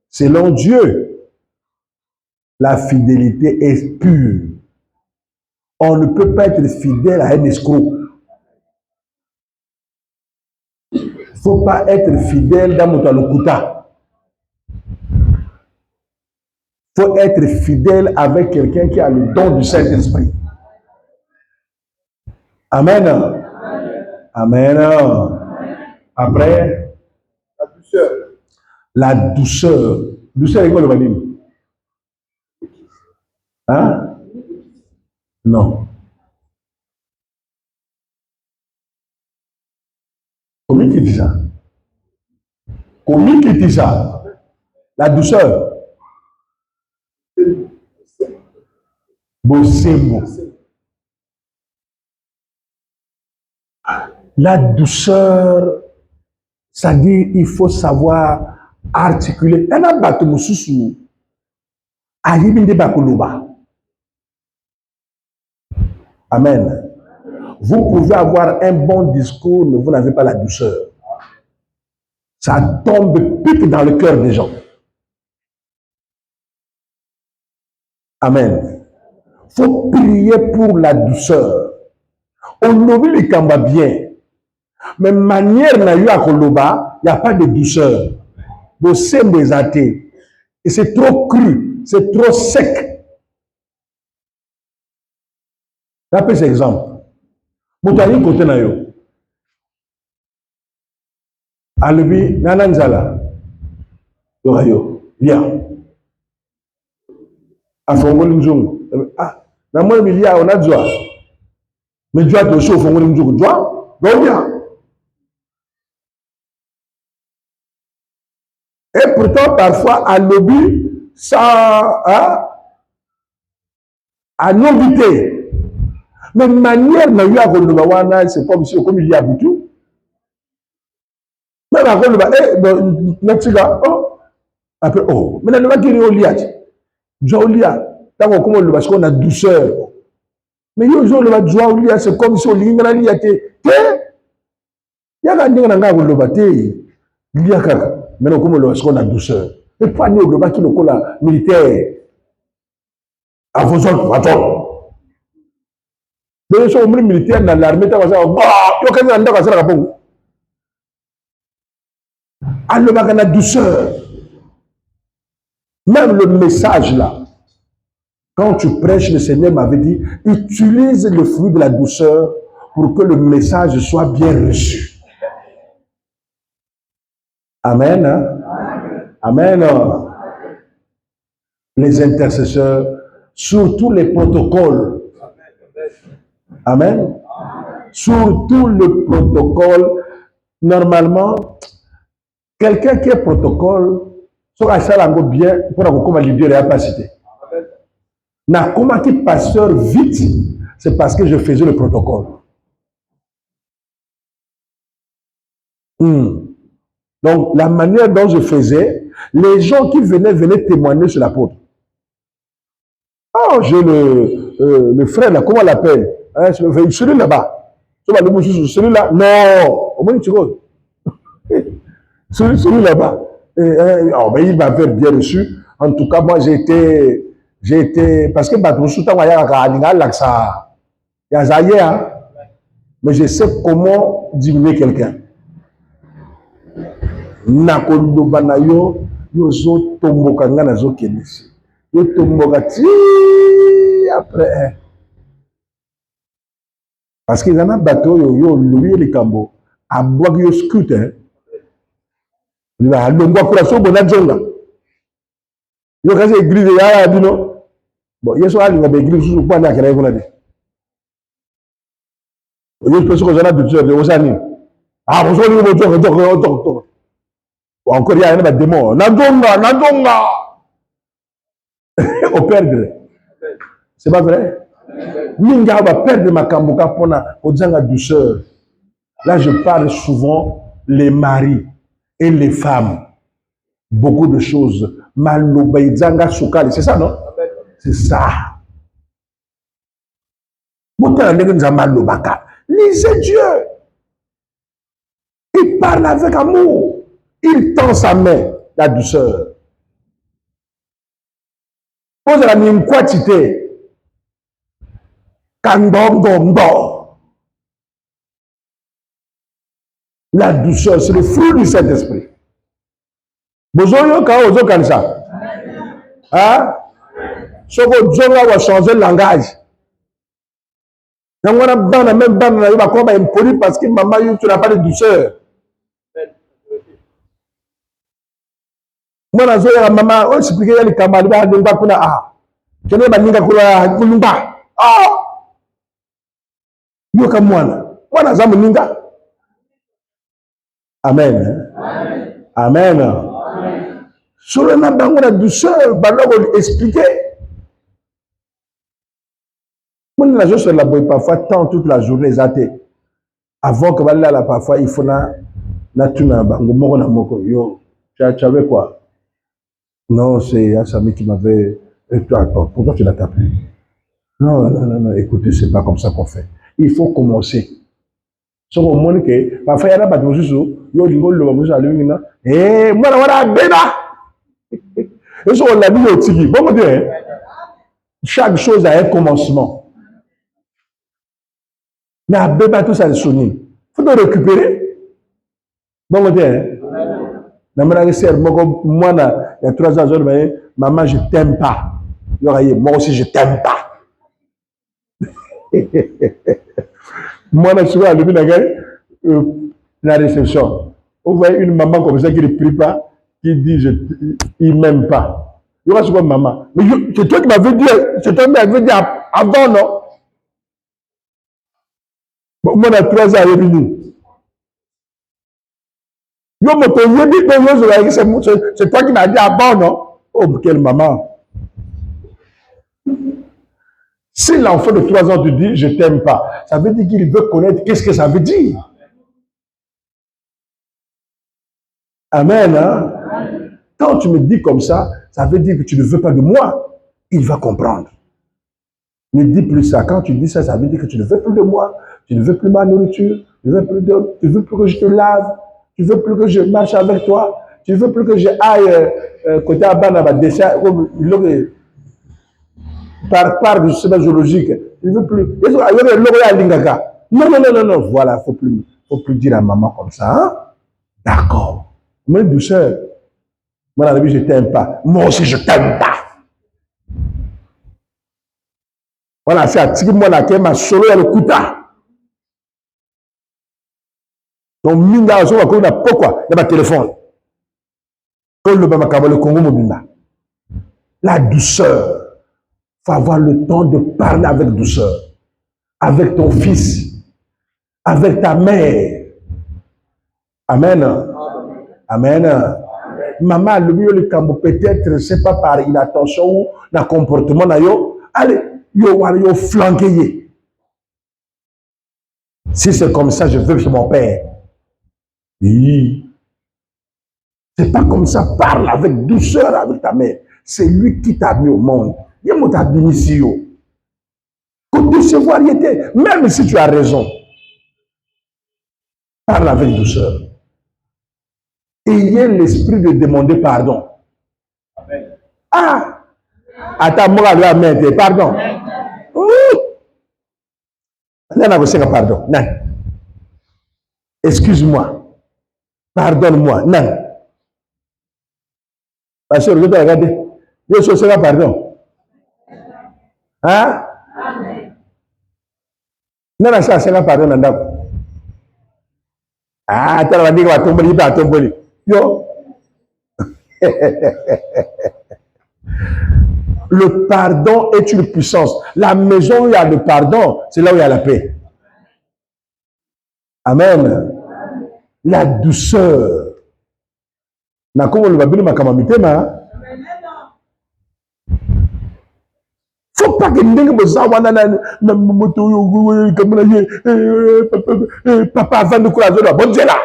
Selon Dieu, la fidélité est pure. On ne peut pas être fidèle à un escroc. Il ne faut pas être fidèle dans mon talokuta. Il faut être fidèle avec quelqu'un qui a le don du Saint-Esprit. Amen. Amen. Après, la douceur. La douceur. Douceur, c'est quoi le vanille? Hein? Non. Comment qui dit ça? Comment qui dit ça? La douceur. Bosembo. La douceur, ça dit il faut savoir articuler. Un abato mususu. Ayibinde bakuluba. Amen. Vous pouvez avoir un bon discours, mais vous n'avez pas la douceur. Ça tombe, pique dans le cœur des gens. Amen. Il faut prier pour la douceur. On lobe le kamba bien. Mais manière n'a eu à Koloba, il n'y a pas de douceur. Vous semblez des athées. Et c'est trop cru, c'est trop sec. Rappelez cet exemple. Moutali côté na yo. Alobi nananzala. Yo lia. Afongoli nzungu. Ah, na moi milia on a joie. Mais joie de chaud fongoli nzungu. Joie? Bien. Et pourtant parfois alobi ça à non-vité. Mais manière na yo akoloba wana c'est comme si comme il y a boutou. Même akoloba natika après mais na bakiri oliat. Joie olia tango comme le parce qu'on a douceur. Mais yo jo le joie olia c'est comme si olinga lia te. Ya ka ndinga nga akoloba te. Lia kaka. Mais comme le parce qu'on a douceur. Et pas ni le baki lokola militaire. À vos autres, attends. Les gens militaires dans l'armée, tu vas dire, alors, il y a la douceur. Même le message là, quand tu prêches, le Seigneur m'avait dit, utilise le fruit de la douceur pour que le message soit bien reçu. Amen. Hein? Amen. Les intercesseurs, surtout les protocoles. Amen. Surtout le protocole, normalement, quelqu'un qui est protocole, soit ça bien pour avoir comme leader de la capacité. Na comment qui pasteur vite, c'est parce que je faisais le protocole. Donc, la manière dont je faisais, les gens qui venaient témoigner sur l'apôtre. Oh, j'ai le frère là, comment on l'appelle? Hein, celui là-bas. Celui-là, non, au moins tu vois. Celui là-bas. Oh, ben, il m'avait bien reçu. En tout cas, moi, j'ai été, parce que Batoussou, il y a mais je sais comment diminuer quelqu'un. Nakoloba na yo, yozo tomboka nga nazo kenisi. Yo tomboka ti après. Parce qu'il y a un bateau, yo loué les cambo, à boire yo scooter. Il va le boire pour la sauce bonne jonga. Yo kasi église ya bino. Bon, yeso ali nga église sous quoi na kera yona de. Yo pense que j'en ai de de osani. Ah, vous allez vous dire encore il y a un démon. Nadonga. Au perdre. C'est pas vrai? Minga va perdre ma kamboka pona ozanga douceur. Là, je parle souvent les maris et les femmes. Beaucoup de choses. Malobaïdzanga soukali. C'est ça, non? C'est ça. Lisez Dieu. Il parle avec amour. Il tend sa main, la douceur. Pose la même quantité. La douceur, c'est le fruit du Saint-Esprit. Bozoyo ka ozo kanisa. Hein? Soko Djonga va changer de langage. Même ban, il va comme impoli parce que maman, tu n'as pas de douceur. Moi, je dis maman, on explique les camarades, on va kuna ah. Je ne vais pas kulumba. Ah! Yo ka mwana. Mwana za muninga. Amen. Amen. Sur le nom de la douceur, on expliquer. Moi, je suis là parfois tant toute la journée zaté. Avant que là parfois il faut na tuna bango moko na moko yo. Tu avais quoi? Non, c'est un Samy qui m'avait. Attends, pourquoi tu l'as tapé? Non, écoutez, c'est pas comme ça qu'on fait. Il faut commencer. Sauf au moins que, parfois, il y a des gens qui yo dingo le bamusu alumi na. Moi, voilà, beba! Et ça, on l'a dit au tiki. Bon, chaque chose a un commencement. Mais à beba, tout ça, c'est sonné. Il faut te récupérer. Bon, moi, il y a 3 ans, maman, je t'aime pas. Moi aussi, je t'aime pas. Moi, je suis allé la réception. Vous voyez une maman comme ça qui ne prie pas, qui dit il ne m'aime pas. Il y aura souvent maman. Mais c'est toi qui m'avais dit, c'est toi qui m'avais dit avant, non? Bon, moi, à 3 ans, il est venu. C'est toi qui m'as dit avant, non? Oh, quelle maman! Si l'enfant de 3 ans te dit je t'aime pas, ça veut dire qu'il veut connaître qu'est-ce que ça veut dire. Amen. Hein? Quand tu me dis comme ça veut dire que tu ne veux pas de moi. Il va comprendre. Ne dis plus ça. Quand tu dis ça, ça veut dire que tu ne veux plus de moi. Tu ne veux plus ma nourriture. Tu ne veux plus que je te lave. Tu ne veux plus que je marche avec toi. Tu ne veux plus que je aille côté Abana, dessin, par du système zoologique. Il ne veut plus. Non. Voilà, il ne faut plus dire à maman comme ça. Hein? D'accord. Moi, douceur. Moi, dans la vie, je ne t'aime pas. Moi aussi, je ne t'aime pas. Voilà, c'est à tirer moi la ma solo et le kuta. Donc, minga, on va pourquoi? Il y a un téléphone. Le Congo mobile. La douceur. Il faut avoir le temps de parler avec douceur. Avec ton fils. Avec ta mère. Amen. Amen. Maman, le cambo peut-être, c'est pas par inattention ou dans le comportement. Allez, yo flanqué. Si c'est comme ça, je veux chez mon père. Oui. C'est pas comme ça. Parle avec douceur avec ta mère. C'est lui qui t'a mis au monde. Il t'a mis ici. Côté se variété, même si tu as raison, parle avec douceur. Ayez l'esprit de demander pardon. Amen. Ah! Attends-moi à la main, pardon. Non, pardon. Non. Excuse-moi. Pardonne-moi. Non. Parce que regarde, regardez. Je suis pardon. Hein? Non, ça, c'est pardon. Ah, tu vas dire que tu vas tomber. Yo. Le pardon est une puissance. La maison où il y a le pardon, c'est là où il y a la paix. Amen. La douceur. Na comme le babili makamamite ma. Faut pas que ndenge boza wana na moto comme papa avant de courir à bon Dieu là.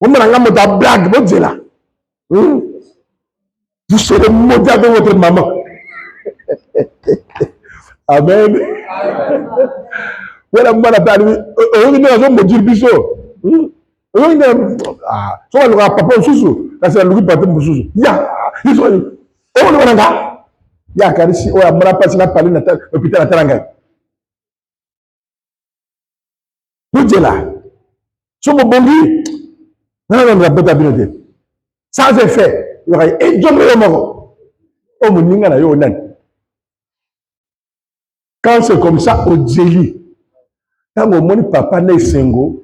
On m'a ngam ta blague bon Dieu là. Vous serez maudit avec votre maman. Amen. Voilà moi la parole. On est dans un maudit biso. Ah, so le papa susu, là c'est le papa susu. Ya, ils sont on le nanga. Ya karisi o amara pasi na parler na hôpital Taranga. Tout là. So mo bongi. Non, la bonne habilité. Ça c'est fait. Il y aura et John le mort. Oh mon ninga na yo nan. Quand c'est comme ça au Djeli. Quand mon papa n'est singo,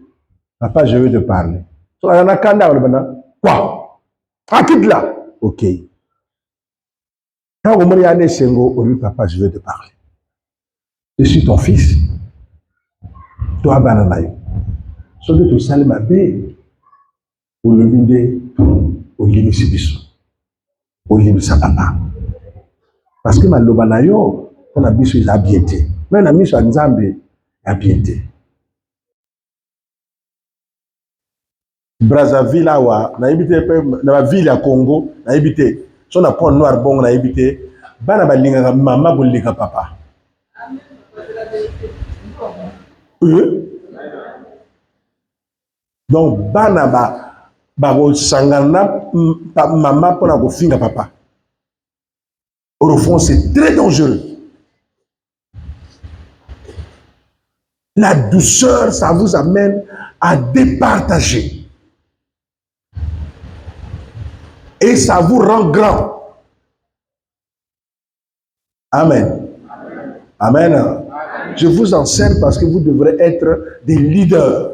papa je vais te parler. So il y en a kanda le bana. Quoi? Ah quitte là. OK. Quand on m'a dit Sengo, lui, papa, je vais te parler. Je suis ton fils. Toi, bananayo. So de te saler ma bé. Au limité, au limite biso. Au limite sa papa. Parce que ma lobanayo, on a biso il a bien été. Mais on a mis sur Nzambe, il a bien été. Brazzaville, na habité dans la ville à Congo, na habité. So na pont noir bon na habité. Bana balinga maman bolinga papa. Oui. Donc bana ba sangana maman pour la finga papa. Au fond c'est très dangereux. La douceur ça vous amène à départager. Et ça vous rend grand. Amen. Amen. Amen. Je vous enseigne parce que vous devrez être des leaders.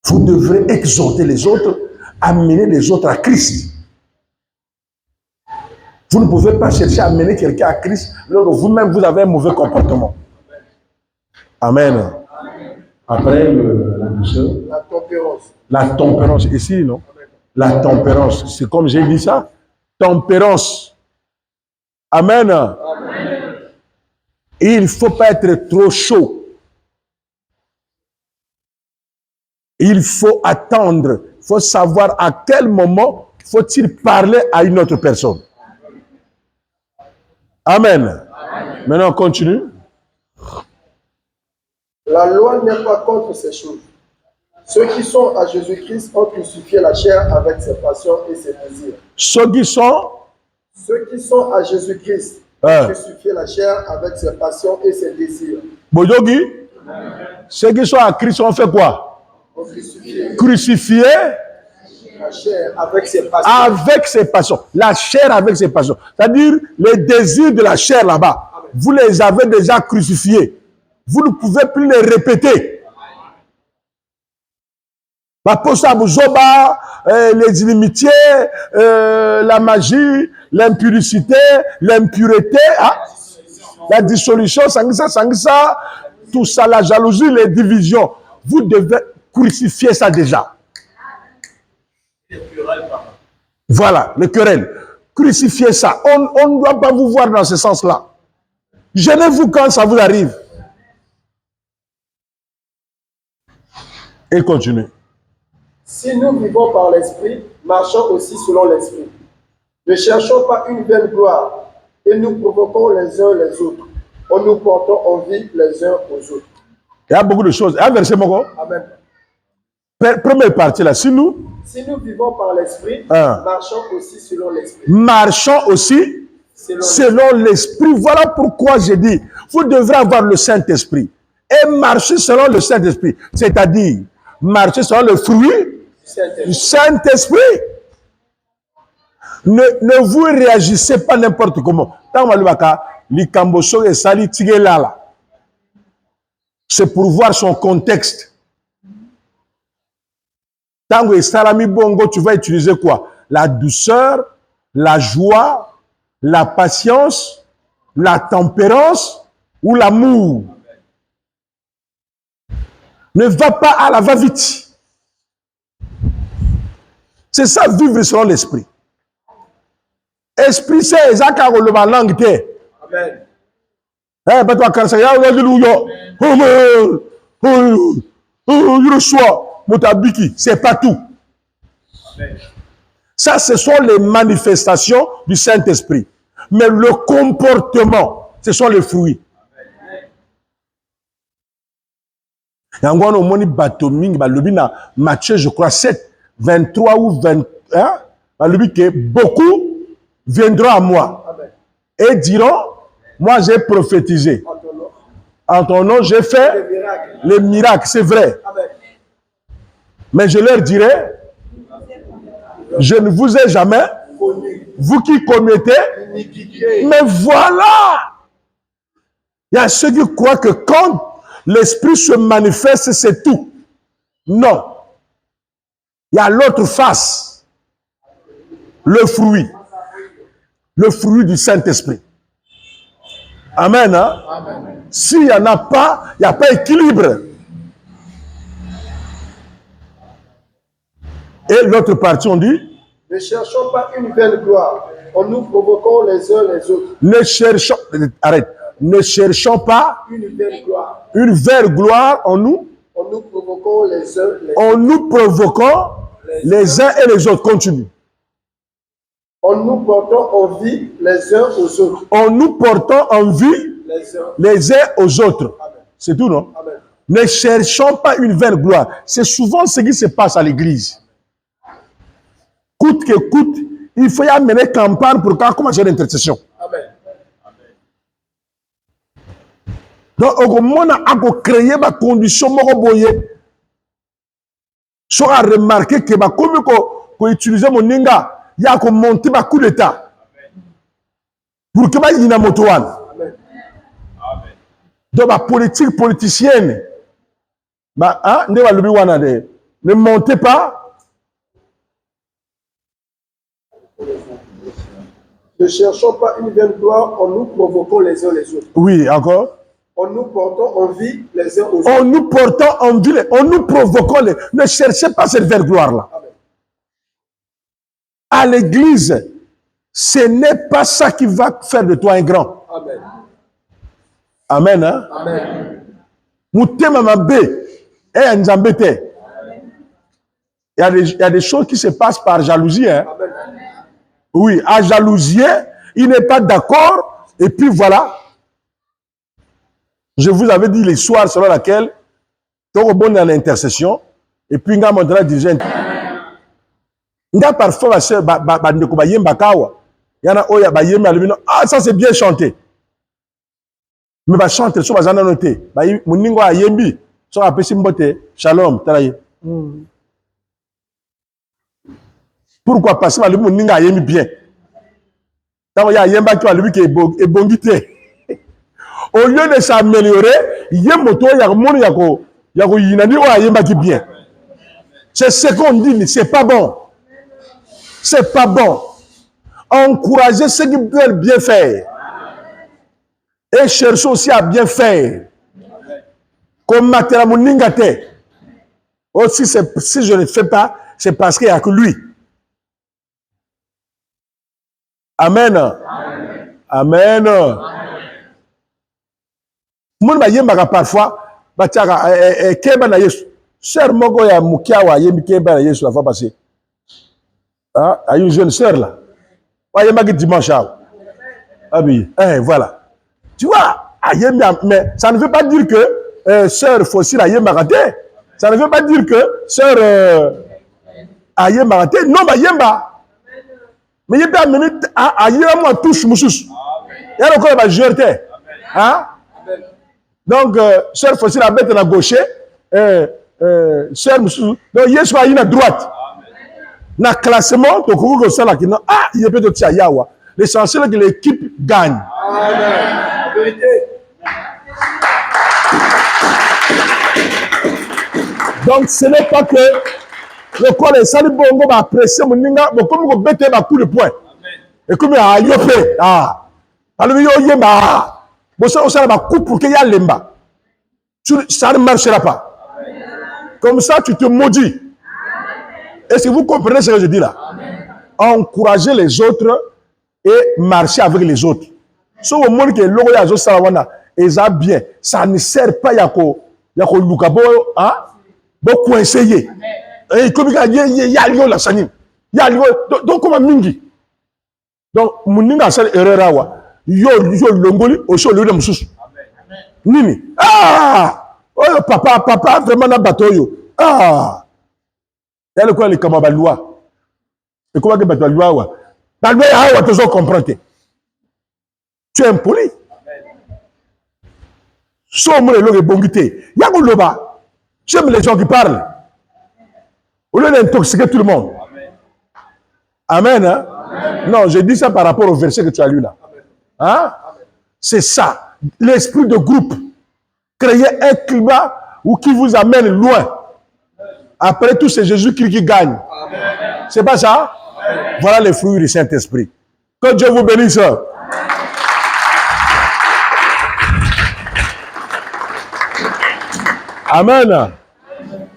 Vous devrez exhorter les autres, amener les autres à Christ. Vous ne pouvez pas chercher à amener quelqu'un à Christ lorsque vous-même vous avez un mauvais comportement. Amen. Après la douceur. La tempérance. La tempérance. Ici, non? La tempérance. C'est comme j'ai dit ça. Tempérance. Amen. Amen. Il ne faut pas être trop chaud. Il faut attendre. Il faut savoir à quel moment faut-il parler à une autre personne. Amen. Amen. Maintenant, on continue. La loi n'est pas contre ces choses. Ceux qui sont à Jésus-Christ ont crucifié la chair avec ses passions et ses désirs. Ceux qui sont à Jésus-Christ ont crucifié la chair avec ses passions et ses désirs. Boyogi, ceux qui sont à Christ ont fait quoi? Crucifié la chair avec ses passions. Avec ses passions. La chair avec ses passions. C'est-à-dire les désirs de la chair là-bas. Amen. Vous les avez déjà crucifiés. Vous ne pouvez plus les répéter. Les inimitiés, la magie, l'impurité, hein? La dissolution, ça, tout ça, la jalousie, les divisions. Vous devez crucifier ça déjà. Voilà, les querelles. Crucifiez ça. On ne doit pas vous voir dans ce sens-là. Gênez-vous quand ça vous arrive. Et continue. Si nous vivons par l'Esprit, marchons aussi selon l'Esprit. Ne cherchons pas une vaine gloire et nous provoquons les uns les autres. En nous portons envie les uns aux autres. Il y a beaucoup de choses. Un verset, mon Amen. Première partie là. Si nous vivons par l'Esprit, marchons aussi selon l'Esprit. Marchons aussi selon l'Esprit. Voilà pourquoi j'ai dit, vous devrez avoir le Saint-Esprit. Et marcher selon le Saint-Esprit. C'est-à-dire, marcher selon le fruit du Saint-Esprit. Ne vous réagissez pas n'importe comment. C'est pour voir son contexte. Tango et salami bongo, tu vas utiliser quoi? La douceur, la joie, la patience, la tempérance ou l'amour. Ne va pas à la va-vite. C'est ça, vivre selon l'esprit. Esprit, c'est ça qui a le langue. Amen. Eh, ben toi, quand ça y a, je reçois Motabiki, c'est pas tout. Amen. Ça, ce sont les manifestations du Saint-Esprit. Mais le comportement, ce sont les fruits. Yango no moni batoming balobi na Matthieu je crois 7 23 ou 21 balobi que beaucoup viendront à moi. Amen. Et diront moi j'ai prophétisé. En ton nom j'ai fait les miracles, c'est vrai. Amen. Mais je leur dirai je ne vous ai jamais vous qui commettez mais voilà. Il y a ceux qui croient que quand l'esprit se manifeste, c'est tout. Non. Il y a l'autre face. Le fruit. Le fruit du Saint-Esprit. Amen. Hein? Amen. S'il n'y en a pas, il n'y a pas équilibre. Et l'autre partie, on dit? Ne cherchons pas une vaine gloire. En nous provoquons les uns les autres. Ne cherchons... Arrête. Ne cherchons pas une vaine gloire en nous. En nous provoquons les uns les en nous provoquant les uns et les autres. Continue. En nous portant envie les uns aux autres. En nous portant envie les uns aux autres. C'est tout, non? Amen. Ne cherchons pas une vaine gloire. C'est souvent ce qui se passe à l'église. Coûte que coûte, il faut y amener campagne pour commencer l'intercession. Amen. Donc, on a créé des conditions si on a remarqué que comme on utilise mon ninga, il y a qu'on monte un coup d'état pour que il y ait un motoan. Donc la politique politicienne, ne montez pas. Ne cherchons pas une vaine gloire en nous provoquant les uns les autres. Oui, encore. En nous portant envie les uns aux autres. En nous portant envie, en nous provoquant les... Ne cherchez pas cette vaine gloire-là. À l'église, ce n'est pas ça qui va faire de toi un grand. Amen. Amen. Hein? Amen. Il y a des choses qui se passent par jalousie. Hein? Amen. Oui, à jalousier, il n'est pas d'accord. Et puis voilà. Je vous avais dit l'histoire selon laquelle tu es bon dans l'intercession. Et puis, il y a mon dirigeant. Il y a parfois, ah, ça c'est bien chanté. Mais va chanter, ça va noter. Moningo a yembi, ça va pécher mbote, shalom, talaye. Pourquoi? Parce que le moningo a yembi bien. Tant qu'il y a yemba qui a lui qui est bongité. Au lieu de s'améliorer, yemoto yako yinani o a yemba qui bien. C'est ce qu'on dit, c'est pas bon. C'est pas bon. Encouragez ceux qui veulent bien faire. Et cherchez aussi à bien faire. Comme Materamuningate. Aussi, si je ne le fais pas, c'est parce qu'il n'y a que lui. Amen. Amen. Mon parfois, Sœur Moko ya Mukiawa, Yemikeba, Yesu la fois passée. Hein? A une jeune sœur là. Il y a dimanche. Ah oui, voilà. Tu vois, mais ça ne veut pas dire que sœur Fossile a Yembarate. Ça ne veut pas dire que sœur a Yembarate. Non, bah Yemba. Mais il y a une minute à Yemba touche Moussous. Il y a encore la majorité. Hein? Donc, sœur Fossile a bête à gauche. Sœur Moussous. Donc, Yesu a une à droite. Dans le classement, il y a peut-être à Yawa. L'essentiel est que l'équipe gagne. Amen. Vérité. Donc, ce n'est pas que le corps est sali bongo va apprécier mon ninga, mais comme vous bêtez ma coup de poing. Et comme il y a un yopé, alors il y a yéma, bon ça va coup pour qu'il y a l'emba. Ça ne marchera pas. Comme ça, tu te maudis. Est-ce que vous comprenez ce que je dis là? Encourager les autres et marcher avec les autres. Si au monde qui est logo ya zo salawana, et ça bien, ça ne sert pas yako lukabo, hein? Beaucoup essayer. Et comme il y a lieu la sanim, il y a lieu donc comme mingi. Donc mon ninga sel erreur awa, yo longoli au show le mususu. Nini? Oh papa vraiment na bateau yo. Il y a le quoi les kamaba loi. Et comment que bateau loi wa? La loi a toujours comprendre. Tu es impoli. Somme le loge bongité. Yago loba. J'aime les gens qui parlent. Au lieu d'intoxiquer tout le monde. Amen. Hein? Amen. Non, je dis ça par rapport au verset que tu as lu là. Hein? C'est ça. L'esprit de groupe. Créer un climat où qui vous amène loin. Après tout, c'est Jésus-Christ qui gagne. C'est pas ça? Amen. Voilà les fruits du Saint-Esprit. Que Dieu vous bénisse. Amen.